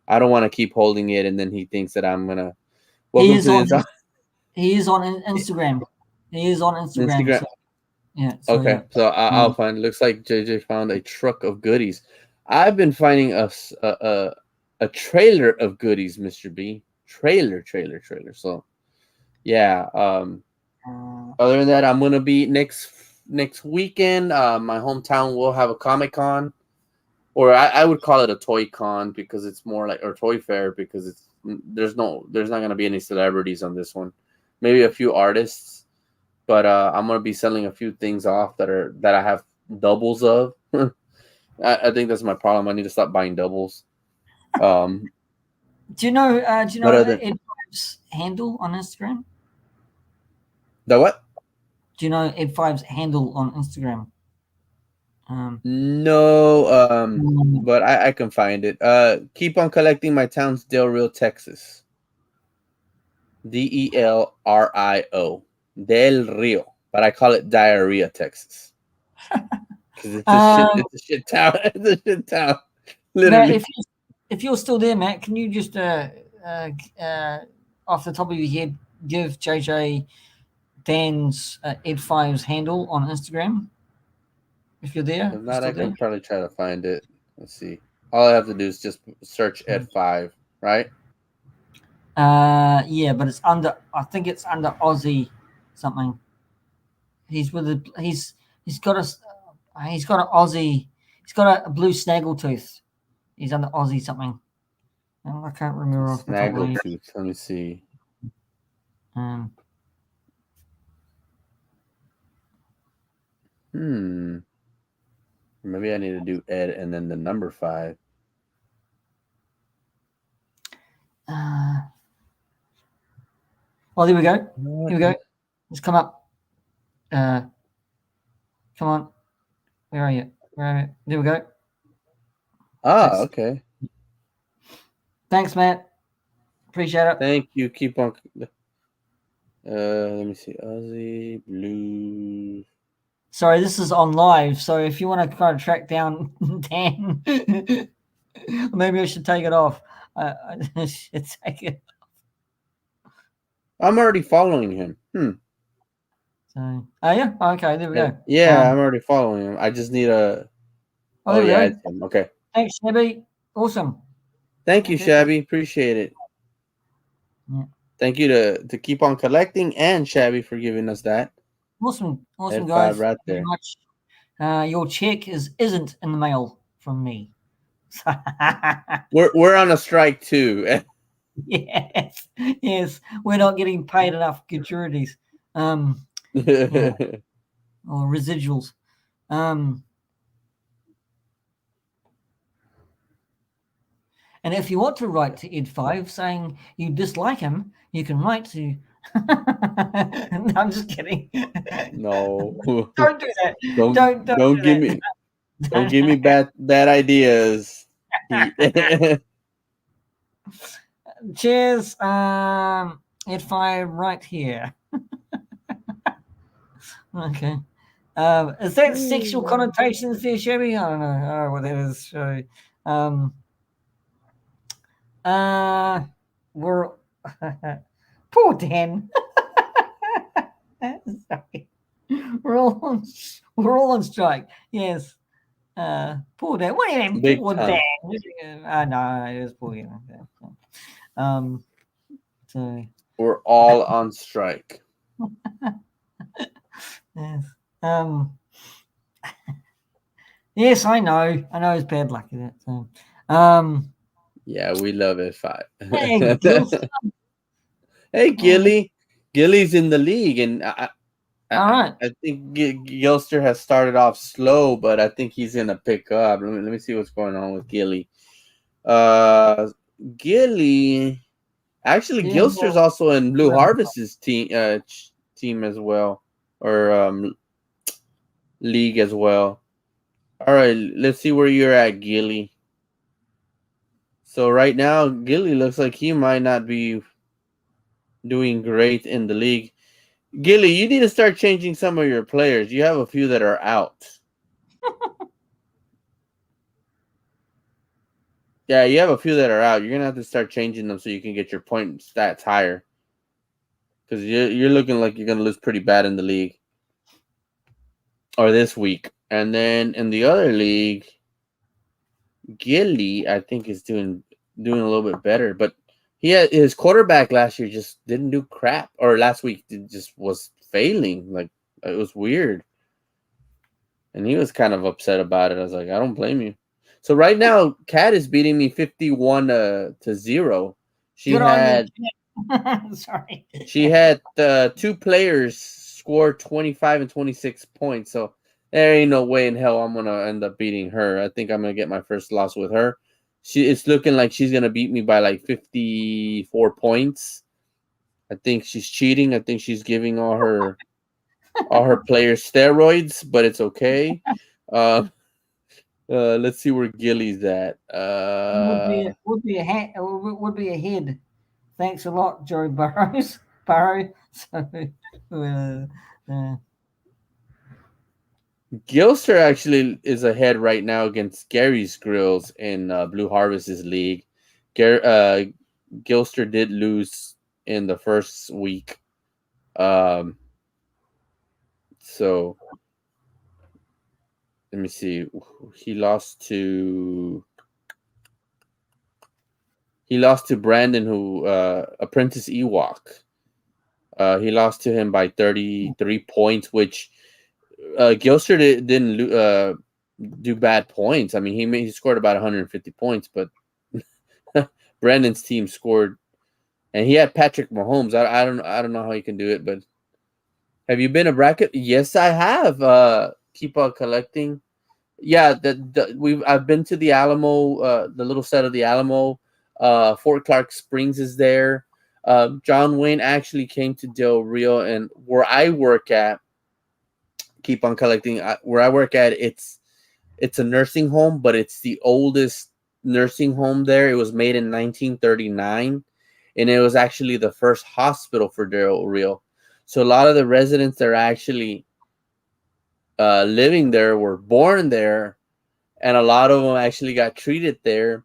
I don't want to keep holding it and then he thinks that I'm gonna He welcome is to the on. inside He is on Instagram. He is on Instagram. Instagram. So yeah. So Okay, yeah. so I'll find. Looks like JJ found a truck of goodies. I've been finding a trailer of goodies, Mr. B. Trailer. So yeah. Uh, Other than that, I'm gonna be next weekend. My hometown will have a Comic Con, or I would call it a Toy Con because it's more like or Toy Fair because there's not gonna be any celebrities on this one. Maybe a few artists, but I'm gonna be selling a few things off that I have doubles of. I think that's my problem. I need to stop buying doubles. Um, do you know? Do you but know other Ed Five's handle on Instagram? the what? Do you know Ed Five's handle on Instagram? No, Mm, but I can find it. Keep on collecting my town's Del Rio, Texas. DELRIO. Del Rio. But I call it Diarrhea, Texas. Because uh, it's a shit town. It's a shit town. Matt, Literally. if you're still there, Matt, can you just uh, uh, off the top of your head give JJ Dan's Ed Five's handle on Instagram? If you're there, If you're not, still I there. can probably try to find it. Let's see. All I have to do is just search Ed 5, right? Yeah, but it's under. I think it's under Aussie something. He's with a. He's got a. He's got an Aussie. He's got a blue snaggletooth. He's under Aussie something. I can't remember off the top of my head. Snaggletooth. Let me see. Um, Hmm. Maybe I need to do Ed and then the number 5. uh, oh, there we go. Here we go. Let's come up. Come on. Where are you? Where are you? There we go. Ah, That's, okay. thanks, Matt. Appreciate it. Thank you. Keep on. Let me see. Aussie Blue. Sorry, this is on live, so if you want to kind of track down Dan, maybe I should take it off. I should take it. I'm already following him. So, oh yeah, okay, there we go. Yeah, I'm already following him. I just need a. Oh, Oh there we yeah, go. it's him. Okay. Thanks, Shabby. Awesome. Thank you, Okay. Shabby. Appreciate it. Yeah. Thank you to keep on collecting and Shabby for giving us that. Awesome, Ed 5 guys. right Thank you very there. much. Your check isn't in the mail from me. We're on a strike too. yes, we're not getting paid enough gratuities, yeah, or residuals. And if you want to write to Ed5 saying you dislike him, you can write to. I'm just kidding. No. Don't do that. Don't Don't don't do give that. me Don't give me bad ideas. He Cheers. If I right here. Okay. Is that sexual connotations there, Shabby? I don't know. I don't know what that is. So, um, uh, we're poor Dan. Sorry. We're all on, we're all on strike. Yes. Poor Dan. What do you mean, big poor Dan? time. No, it was poor Dan. Um, so We're all on strike. yes. Um, yes, I know. I know it's bad luck, is it? So, um, Yeah, we love it. Five. hey, Gil. Hey, Hey, Gilly. Gilly's in the league, and all right. I think Gilster has started off slow, but I think he's gonna pick up. Let me see what's going on with Gilly. Uh, Gilly. Actually, Yeah, Gilster's well, also in Blue well, Harvest's team as well, or league as well. All right, let's see where you're at, Gilly. So right now, Gilly looks like he might not be doing great in the league. Gilly, you need to start changing some of your players. You have a few that are out. Yeah, you have a few that are out. You're gonna have to start changing them so you can get your point stats higher. Because you're looking like you're gonna lose pretty bad in the league or this week. And then in the other league, Gilly, I think, is doing a little bit better. But he had his quarterback last year just didn't do crap, or last week it just was failing. Like it was weird, and he was kind of upset about it. I was like, I don't blame you. So right now, Kat is beating me 51 to 0. She good on you. had Sorry. she had two players score 25 and 26 points. So there ain't no way in hell I'm gonna end up beating her. I think I'm gonna get my first loss with her. It's looking like she's gonna beat me by like 54 points. I think she's cheating. I think she's giving all her players steroids, but it's okay. Uh, let's see where Gilly's at. Would be a head. Thanks a lot, Joe Burrows. Burrow. So, uh, Gilster actually is ahead right now against Gary's Grills in Blue Harvest's league. Gilster did lose in the first week, um, so let me see. He lost to Brandon, who Apprentice Ewok. He lost to him by 33 points, which Gilster didn't do bad points. I mean, he scored about 150 points, but Brandon's team scored, and he had Patrick Mahomes. I don't know how he can do it, but have you been a bracket? Yes, I have. Keep on collecting. Yeah, I've been to the Alamo, the little set of the Alamo. Fort Clark Springs is there. John Wayne actually came to Del Rio, and where I work at, keep on collecting. Where I work at, it's a nursing home, but it's the oldest nursing home there. It was made in 1939, and it was actually the first hospital for Del Rio. So a lot of the residents that are actually living there were born there, and a lot of them actually got treated there.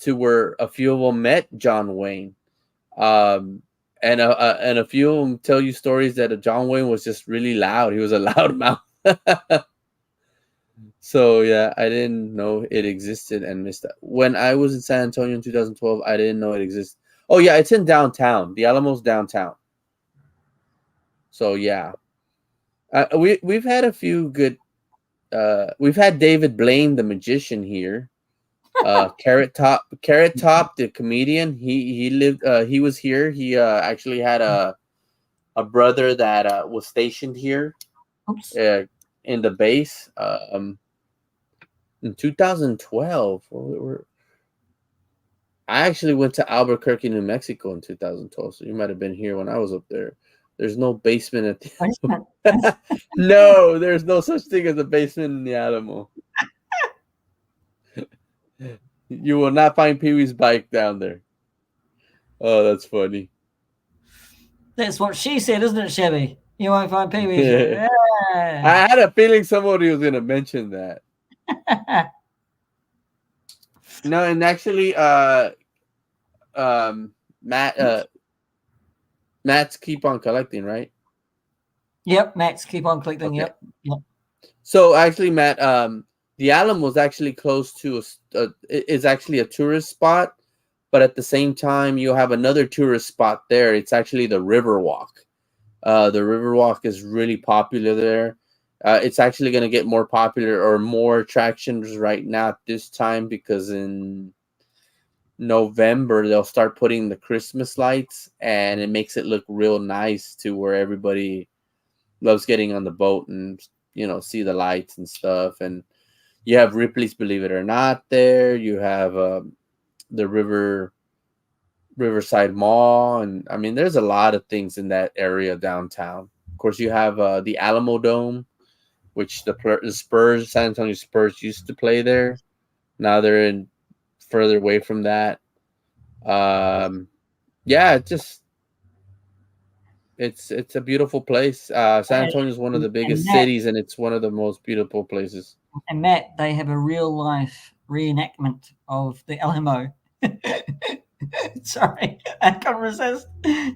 To where a few of them met John Wayne, um, and a few of them tell you stories that John Wayne was just really loud. He was a loud mouth. So yeah, I didn't know it existed and missed that. When I was in San Antonio in 2012, I didn't know it existed. Oh yeah, it's in downtown. The Alamo's downtown. So yeah, we've had a few good. We've had David Blaine, the magician, here. Carrot Top, the comedian. He lived. He was here. He actually had a brother that was stationed here oops. uh, in the base. In 2012, I actually went to Albuquerque, New Mexico in 2012. So you might have been here when I was up there. There's no basement at the Basement. No, there's no such thing as a basement in the Alamo. You will not find Pee Wee's bike down there. Oh, that's funny. That's what she said, isn't it, Shabby? You won't find Pee Wee's. I Yeah. had a feeling somebody was gonna mention that. No, and actually, um, Matt, Matt's keep on collecting, right? Yep, Max, keep on collecting. Okay. Yep. So actually, Matt, the Alamo is actually close to is actually a tourist spot, but at the same time, you have another tourist spot there. It's actually the Riverwalk. The Riverwalk is really popular there. It's actually going to get more popular or more attractions right now at this time because in November they'll start putting the Christmas lights and it makes it look real nice to where everybody loves getting on the boat and see the lights and stuff. And you have Ripley's Believe It or Not there. You have the Riverside Mall, and I mean, there's a lot of things in that area downtown. Of course, you have the Alamo Dome, which the Spurs, San Antonio Spurs, used to play there. Now they're in further away from that. Yeah, it's a beautiful place. San And, Antonio is one of the and biggest Matt, cities, and it's one of the most beautiful places. and Matt, they have a real life reenactment of the Alamo. Sorry, I can't resist.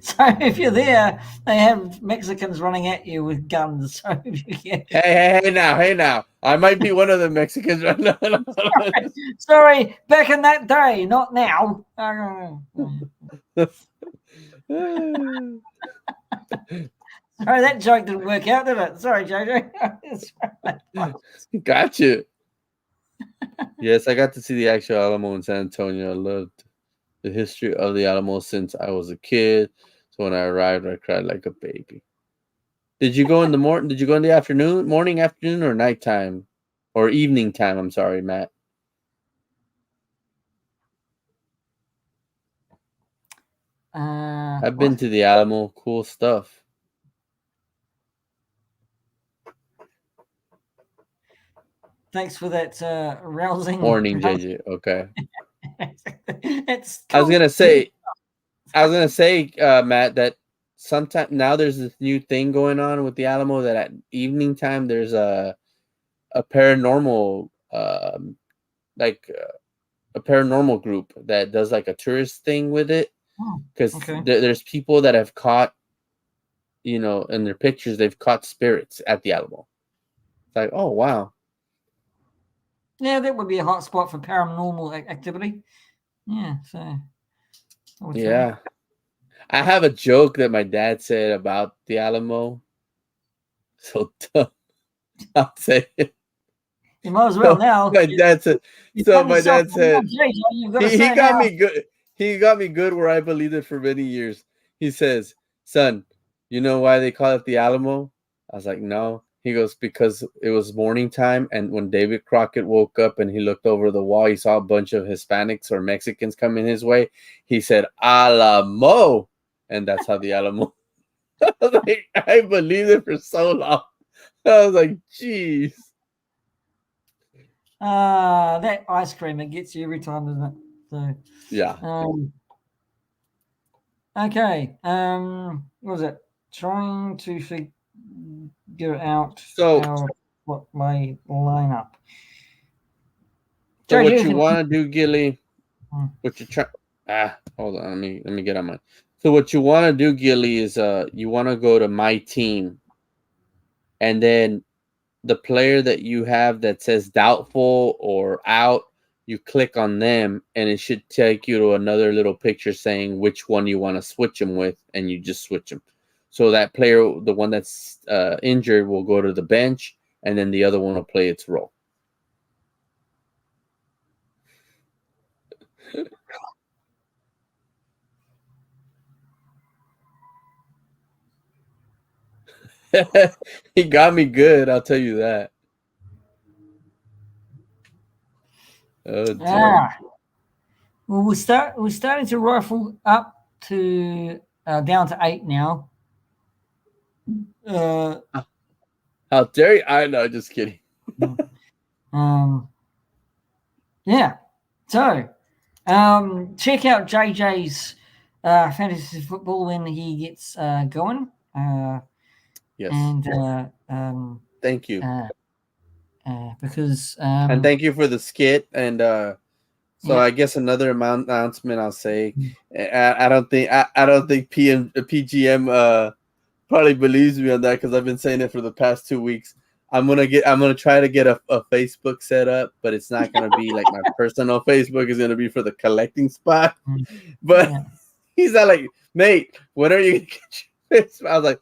So if you're there, they have Mexicans running at you with guns. So if you get, Hey now! I might be one of the Mexicans right now. sorry, back in that day, not now. Sorry, that joke didn't work out, did it? Sorry, Jojo. Gotcha. Yes, I got to see the actual Alamo in San Antonio. I loved the history of the Alamo since I was a kid. So when I arrived, I cried like a baby. Did you go in the morning? Did you go in the afternoon, morning, afternoon, or nighttime, or evening time? I'm sorry, Matt. I've been What? to the Alamo. Cool stuff. Thanks for that rousing. Morning, JJ. Okay. It's I was cool. gonna say, Matt, that sometime now there's this new thing going on with the Alamo that at evening time there's a paranormal like a paranormal group that does like a tourist thing with it Oh, because okay. there's people that have caught in their pictures they've caught spirits at the Alamo. It's like, oh wow. Yeah, that would be a hot spot for paranormal activity. Yeah, so I would say. Yeah, I have a joke that my dad said about the Alamo. So dumb. I'll say it. You might as well now. My dad said. You've So done my yourself dad said you've got to he say it got now. me good. He got me good where I believed it for many years. He says, "Son, you know why they call it the Alamo?" I was like, "No." He goes, "Because it was morning time, and when David Crockett woke up and he looked over the wall, he saw a bunch of Hispanics or Mexicans coming his way. He said, Alamo, and that's how the Alamo." I was like, I believed it for so long. I was like, "Jeez." That ice cream, it gets you every time, doesn't it? So, Yeah. okay. What was it? Trying to figure out So, what my lineup. so Joe, what you you can. want to do, Gilly? What you try? Hold on. Let me get on mine. So what you want to do, Gilly, is you want to go to my team, and then the player that you have that says doubtful or out, you click on them, and it should take you to another little picture saying which one you want to switch them with, and you just switch them. So that player, the one that's injured, will go to the bench, and then the other one will play its role. He got me good, I'll tell you that. Oh dear. Well, we're starting to rifle up to down to 8 now. How dare you? I know, just kidding. Um, yeah. So, check out JJ's fantasy football when he gets going. Yes. And Thank you. uh, because And thank you for the skit. And so yeah, I guess another announcement I'll say. I don't think PGM probably believes me on that because I've been saying it for the past 2 weeks. I'm gonna try to get a Facebook set up, but it's not gonna be like my personal Facebook. It's gonna be for the collecting spot. mm, But yeah, he's not like, mate, when are you gonna get your Facebook? I was like,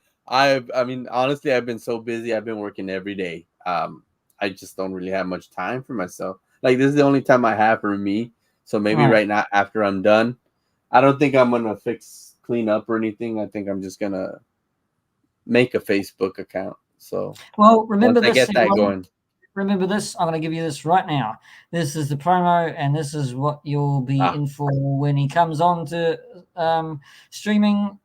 I mean, honestly, I've been so busy. I've been working every day. I just don't really have much time for myself. Like this is the only time I have for me. So maybe right. right now, after I'm done, I don't think I'm gonna clean up or anything. I think I'm just gonna make a Facebook account. So Well, once remember I this, get that everyone. going, Remember this. I'm going to give you this right now. This is the promo, and this is what you'll be ah, in for when he comes on to streaming.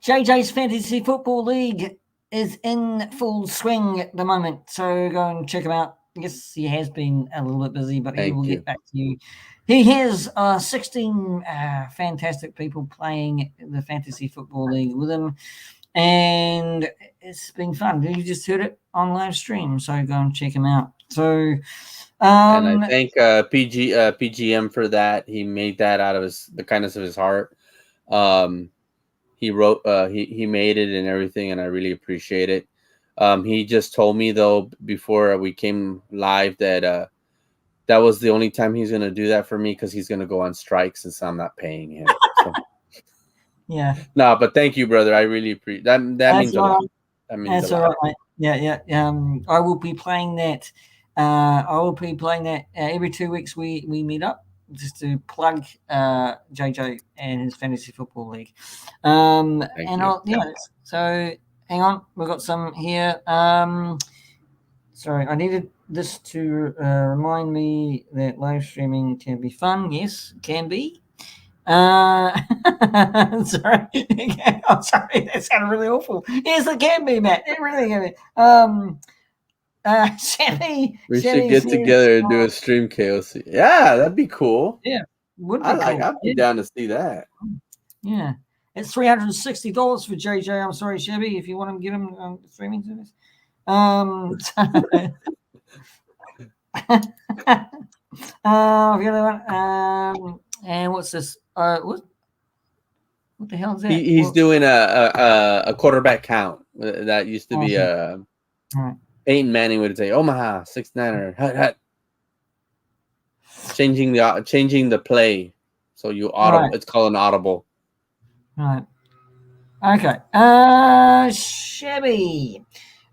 JJ's Fantasy Football League is in full swing at the moment, so go and check him out. Yes, he has been a little bit busy, but he will thank get you. back to you. He has 16 fantastic people playing the Fantasy Football League with him, and it's been fun. You just heard it on live stream, so go and check him out. So, And I um, thank PGM for that. He made that out of the kindness of his heart. Um, he wrote he made it and everything, and I really appreciate it. He just told me though before we came live that that was the only time he's gonna do that for me because he's gonna go on strike since I'm not paying him. So yeah, no, but thank you, brother. I really appreciate that. That that's means a all lot. right. That means a That's all lot. right, mate. Yeah, yeah. I will be playing that. I will be playing that every 2 weeks. We meet up just to plug JJ and his fantasy football league. Thank And you. I'll yeah. So hang on, we've got some here. Sorry, I needed this to remind me that live streaming can be fun. Yes, it can be. Sorry. I'm sorry. That sounded really awful. Yes, it can be, Matt. It really can be. We should Sammy's get here. together and do a stream KOC. Yeah, that'd be cool. Yeah, would be cool. I'd be down to see that. Yeah. It's $360 for JJ. I'm sorry, Chevy, if you want to get him streaming service. The other one. And what's this? What the hell is that? He's doing a quarterback count. That used to be Okay. a All right. Peyton Manning would say Omaha 6-9er hut hut, changing the play. So you audible. Right. It's called an audible. Right. Okay. Chevy.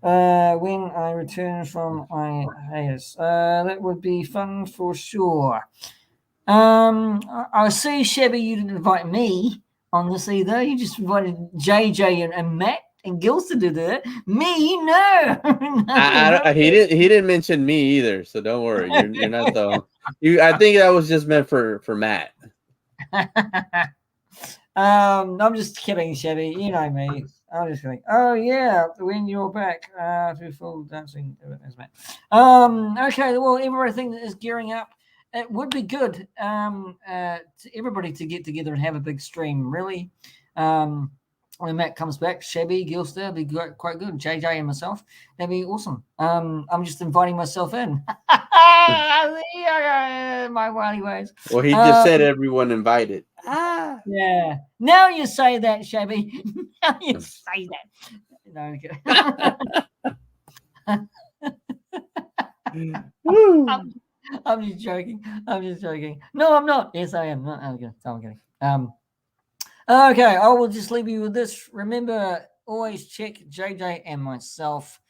When I return from my hiatus, that would be fun for sure. I see, Chevy, you didn't invite me on this either. You just invited JJ and Matt and Gils to do that. Me, no. He didn't mention me either. So don't worry. You're not the you. I think that was just meant for Matt. I'm just kidding, Chevy. You know me. I'm just kidding. Oh yeah, when you're back to full dancing. Okay. Well, everything is gearing up. It would be good to everybody to get together and have a big stream. Really, when Matt comes back, Chevy, Gilster, be quite good. JJ and myself, that'd be awesome. I'm just inviting myself in. My wily ways. Well, he just said everyone invited. Yeah. Now you say that, Shabby. Now you say that. No, Woo. I'm just joking. I'm just joking. No, I'm not. Yes, I am. No, I'm kidding. I'm kidding. Okay, I will just leave you with this. Remember, always check JJ and myself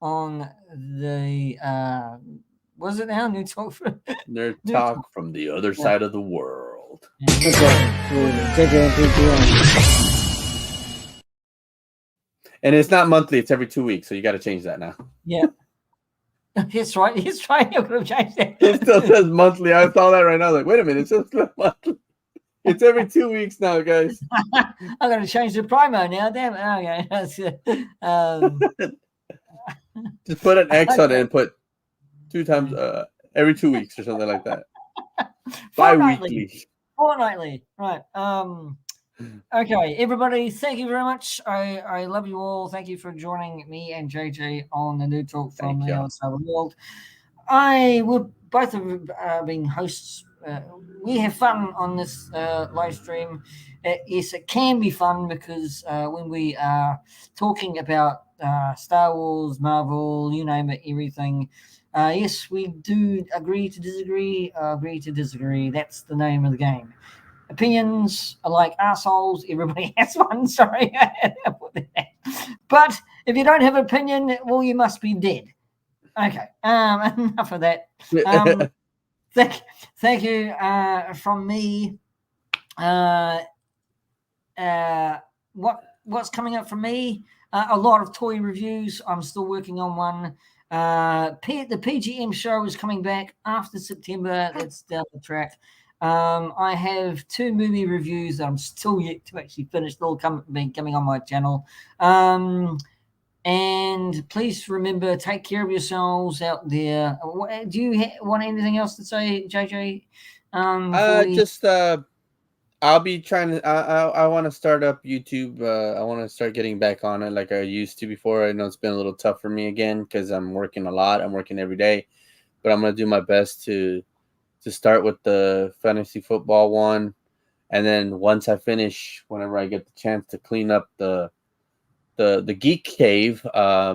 on the was it now? New Talk for Nerd New Talk. talk from the other Yeah. side of the world. And Okay, JJ and P.G.M. And it's not monthly; it's every 2 weeks. So you got to change that now. yeah. That's right. That's right. You could have changed It still that. says monthly. I saw that right now. I was like, wait a minute, it says monthly. It's every 2 weeks now, guys. I'm going to change the promo now. Damn. Okay. That's good. Just put an X on it Okay. and put two times every 2 weeks or something like that. Fortnightly. Bi-weekly. Fortnightly. Right. Okay, everybody, thank you very much. I love you all. Thank you for joining me and JJ on the New Talk from Thank the y'all. other side of the world. We're both have been hosts. We have fun on this live stream. Yes, it can be fun because when we are talking about Star Wars, Marvel, you name it, everything. Yes, we do agree to disagree. Agree to disagree. That's the name of the game. Opinions are like assholes. Everybody has one. Sorry. But if you don't have an opinion, well, you must be dead. Okay. Enough of that. Thank, thank you from me. Uh, what's coming up from me? A lot of toy reviews. I'm still working on one. The P.G.M show is coming back after September. That's down the track. I have 2 movie reviews that I'm still yet to actually finish. They'll be coming on my channel. And please remember, take care of yourselves out there. Do you want anything else to say, JJ? Before we... Just I'll be trying to. I want to start up YouTube. I want to start getting back on it like I used to before. I know it's been a little tough for me again because I'm working a lot. I'm working every day, but I'm gonna do my best to start with the fantasy football one, and then once I finish, whenever I get the chance to clean up the geek cave, I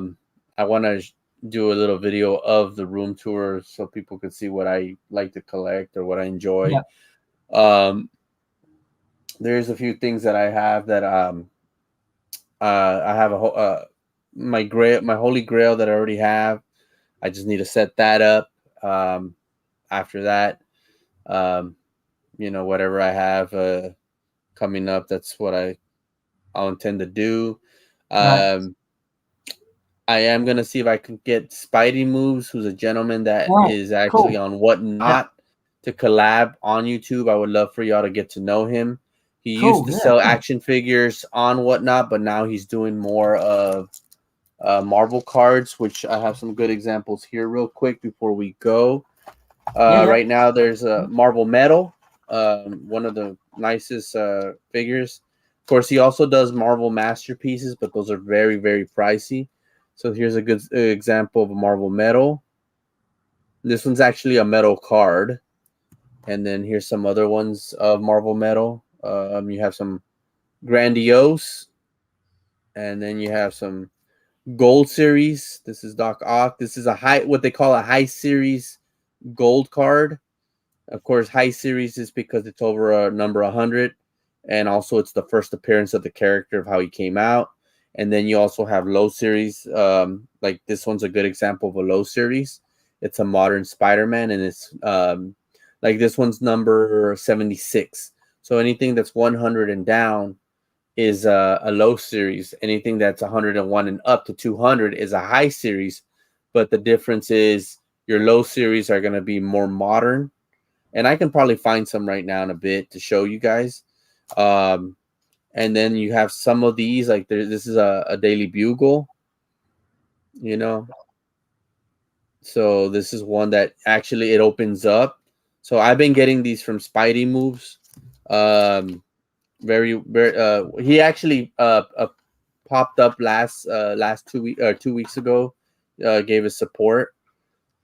want to do a little video of the room tour so people could see what I like to collect or what I enjoy. Yeah. Um, there's a few things that I have that I have my holy grail that I already have. I just need to set that up. After that, um, whatever I have coming up, that's what I'll intend to do. Right. Um, I am gonna see if I can get Spidey Moves, who's a gentleman that Right. is actually Cool. on Yeah. Whatnot, to collab on YouTube. I would love for y'all to get to know him. He used Cool. to Yeah. sell Cool. action figures on Whatnot, but now he's doing more of Marvel cards, which I have some good examples here, real quick before we go. Yeah. Yeah. Right now, there's a Marvel Metal, one of the nicest figures. Of course, he also does Marvel Masterpieces, but those are very, very pricey. So here's a good example of a Marvel Metal. This one's actually a metal card. And then here's some other ones of Marvel Metal. You have some Grandiose, and then you have some Gold Series. This is Doc Ock. This is what they call a high series gold card. Of course, high series is because it's over a number 100, and also it's the first appearance of the character of how he came out. And then you also have low series. Like this one's a good example of a low series. It's a modern Spider-Man, and it's like this one's number 76. So anything that's 100 and down is a low series. Anything that's 101 and up to 200 is a high series. But the difference is your low series are going to be more modern, and I can probably find some right now in a bit to show you guys. And then you have some of these, like this is a Daily Bugle, you know. So this is one that actually it opens up. So I've been getting these from Spidey Moves. Very, very. He actually popped up last 2 weeks ago. Gave us support.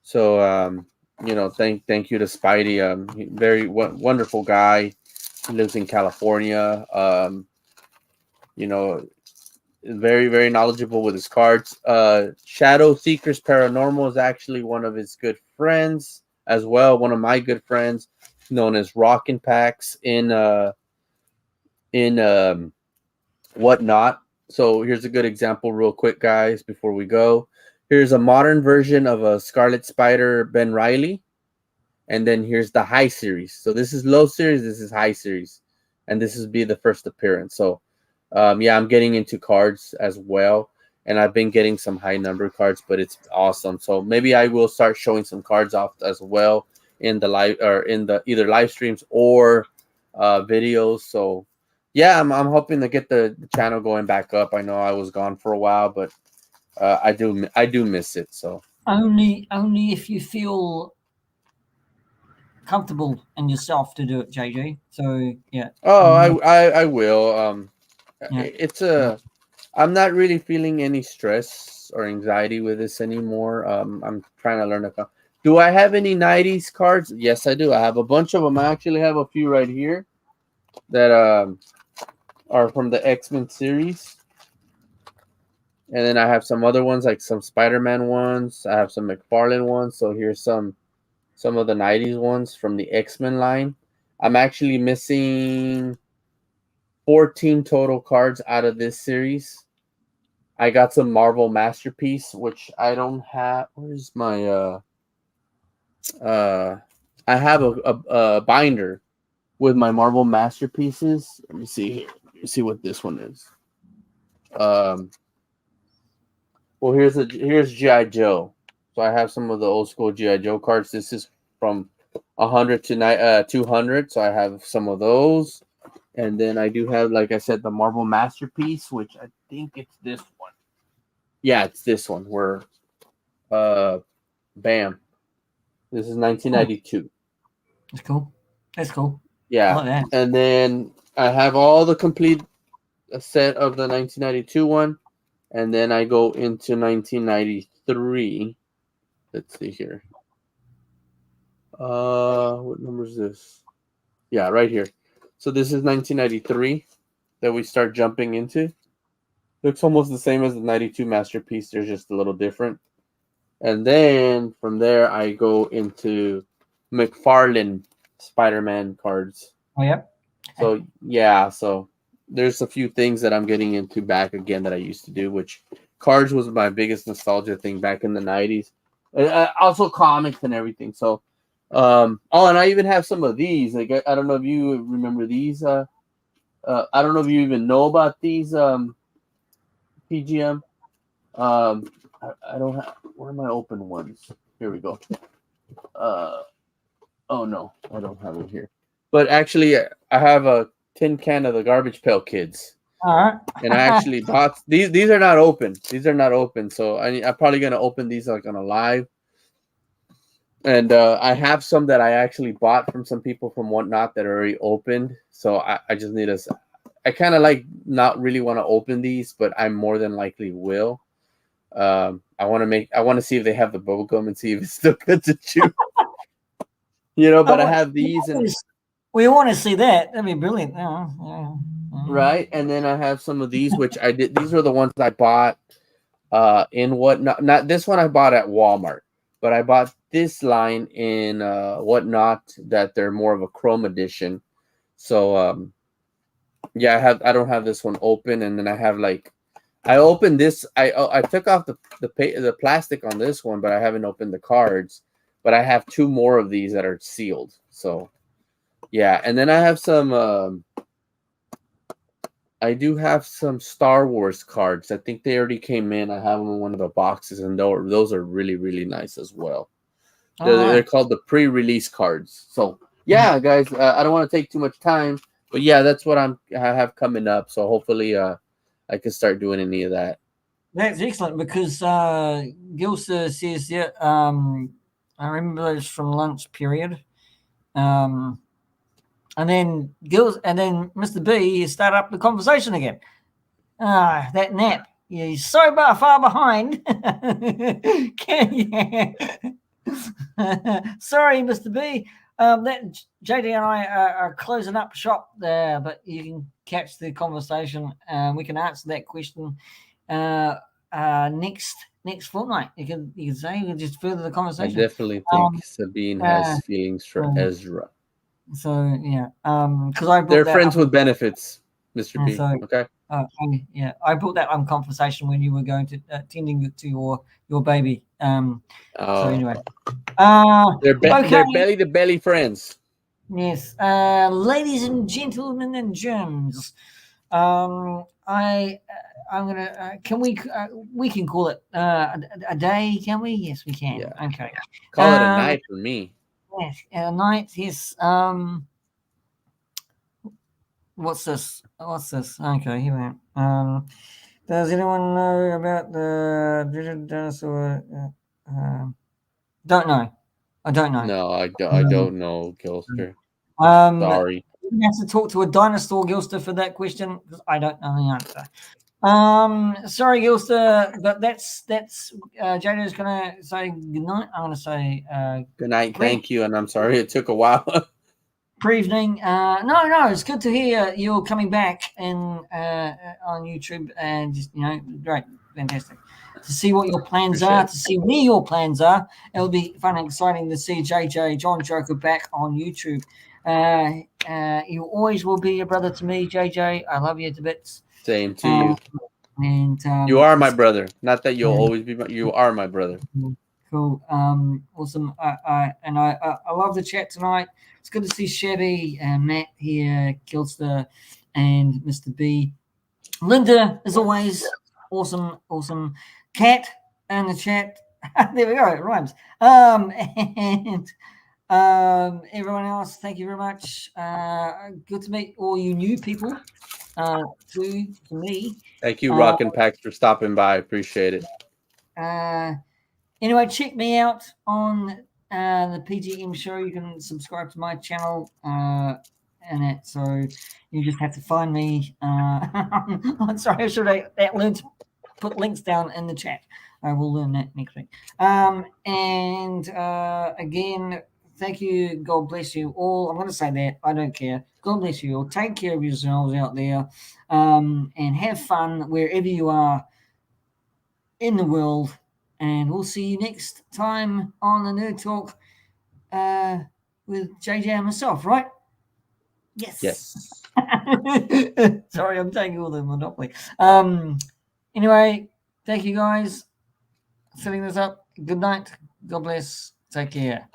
So thank you to Spidey. Very wonderful guy. He lives in California. You know, very, very knowledgeable with his cards. Shadow Seekers Paranormal is actually one of his good friends. as well. One of my good friends, known as Rockin' Packs in whatnot. So here's a good example, real quick, guys, before we go. Here's a modern version of a Scarlet Spider Ben Riley, and then here's the high series. So this is low series, this is high series, and this is be the first appearance. So yeah, I'm getting into cards as well, and I've been getting some high number cards, but it's awesome. So maybe I will start showing some cards off as well in the live or in the either live streams or videos. So yeah, I'm hoping to get the channel going back up. I know I was gone for a while, but I do miss it. So Only if you feel comfortable in yourself to do it, JG. So yeah, oh, I mm, I, I will. yeah, It's yeah. a I'm not really feeling any stress or anxiety with this anymore. I'm trying to learn to. Do I have any '90s cards? Yes, I do. I have a bunch of them. I actually have a few right here that are from the X-Men series, and then I have some other ones like some Spider-Man ones. I have some McFarlane ones. So here's some of the '90s ones from the X-Men line. I'm actually missing 14 total cards out of this series. I got some Marvel Masterpiece, which I don't have. Where's my uh I have a binder with my Marvel Masterpieces. Let me see here. Let me see what this one is. Um well, here's GI Joe. So I have some of the old school GI Joe cards. This is from 100 to 200, so I have some of those. And then I do have, like I said, the Marvel Masterpiece, which I think it's this one. Yeah, it's this one where uh bam. This is Oh, 1992. that's cool. That's cool. I Yeah. like that. And then I have all the complete set of the 1992 one. And then I go into 1993. Let's see here. What number is this? Yeah, right here. So this is 1993 that we start jumping into. Looks almost the same as the 92 masterpiece. They're just a little different. And then from there, I go into McFarlane Spider-Man cards. Oh, yep. So yeah, so there's a few things that I'm getting into back again that I used to do, which cards was my biggest nostalgia thing back in the '90s. Also comics and everything. So, oh, and I even have some of these. Like I don't know if you remember these. I don't know if you even know about these. P.G.M. I don't have. Where are my open ones? Here we go. Uh, oh no, I don't have it here. But actually, I have a tin can of the Garbage Pail Kids, All right. and I actually bought these. These are not open. These are not open. So I'm probably gonna open these like on a live. And I have some that I actually bought from some people from Whatnot that are already opened. So I just need a. I kind of like not really want to open these, but I more than likely will. I want to see if they have the bubble gum and see if it's still good to chew. Oh, But I have these and we want to see that. That'd be brilliant. Yeah, yeah, yeah. right, and then I have some of these, which I did. These are the ones I bought in Whatnot. Not this one I bought at Walmart, but I bought this line in Whatnot that they're more of a Chrome edition. So yeah, I don't have this one open, and then I have like I opened this. I took off the plastic on this one, but I haven't opened the cards. But I have two more of these that are sealed. So yeah, and then I have some. I do have some Star Wars cards. I think they already came in. I have them in one of the boxes, and those are really really nice as well. All They're right. called the pre-release cards. So yeah, guys, I don't want to take too much time, but yeah, that's what I have coming up. So hopefully, I can start doing any of that. That's excellent because Gilsa says, yeah, I remember those from lunch period. Um, and then and then Mr. B started up the conversation again. Ah, that nap. Yeah, he's so far behind. Can Sorry, Mr. B. That JD and I are closing up shop there, but you can catch the conversation. We can answer that question next next fortnight. You can say, you can just further the I conversation. definitely think Um, Sabine uh, has feelings for so, Ezra. so yeah, because I They're brought that friends up. with benefits, Mr. And B. so, Okay. yeah, I brought that on conversation when you were going to tending to your baby. So Oh, anyway, okay, they're belly to belly friends. yes, ladies and gentlemen and germs, I'm gonna we can call it a day, can we? Yes, we can. Yeah. Okay. Call it a Um, night for me. yes, a night. Yes. What's this? What's this? Okay, here we are. Does anyone know about the dinosaur? Don't know. I don't know. No, I Um, don't know, Gilster. um, Sorry. you have to talk to a dinosaur, Gilster, for that question because I don't know the answer. Sorry, Gilster, but that's Jada's gonna say goodnight. I'm gonna say Good night. great Thank you. And I'm sorry it took a while. evening. No, it's good to hear you're coming back and on YouTube and just great, fantastic to see what your plans Appreciate are, it. to see where your plans are. It'll be fun and exciting to see JJ John Joker back on YouTube. You always will be a brother to me, JJ. I love you to bits. Same to Uh, you. and You are my it's brother. Not that you'll uh, always be my, you are my brother. cool. Awesome. I love the chat tonight. It's good to see Shabby and Matt here, Kilster, and Mr. B. Linda, as always, awesome. Cat in the chat. There we go. It rhymes. And everyone else, thank you very much. Good to meet all you new people. To me. Thank you, Uh, Rock and Pax, for stopping by. Appreciate it. uh, Anyway, check me out on the PGM show. You can subscribe to my channel and it. So you just have to find me. I'm sorry, I should have learned to put links down in the chat. I will learn that next week. And again, thank you. God bless you all. I'm going to say that. I don't care. God bless you all. Take care of yourselves out there and have fun wherever you are in the world. And we'll see you next time on the Nerd Talk with JJ and myself, right? Yes. Yes. Sorry, I'm taking all the monopoly. Anyway, thank you guys. Setting this up. Good night. God bless. Take care.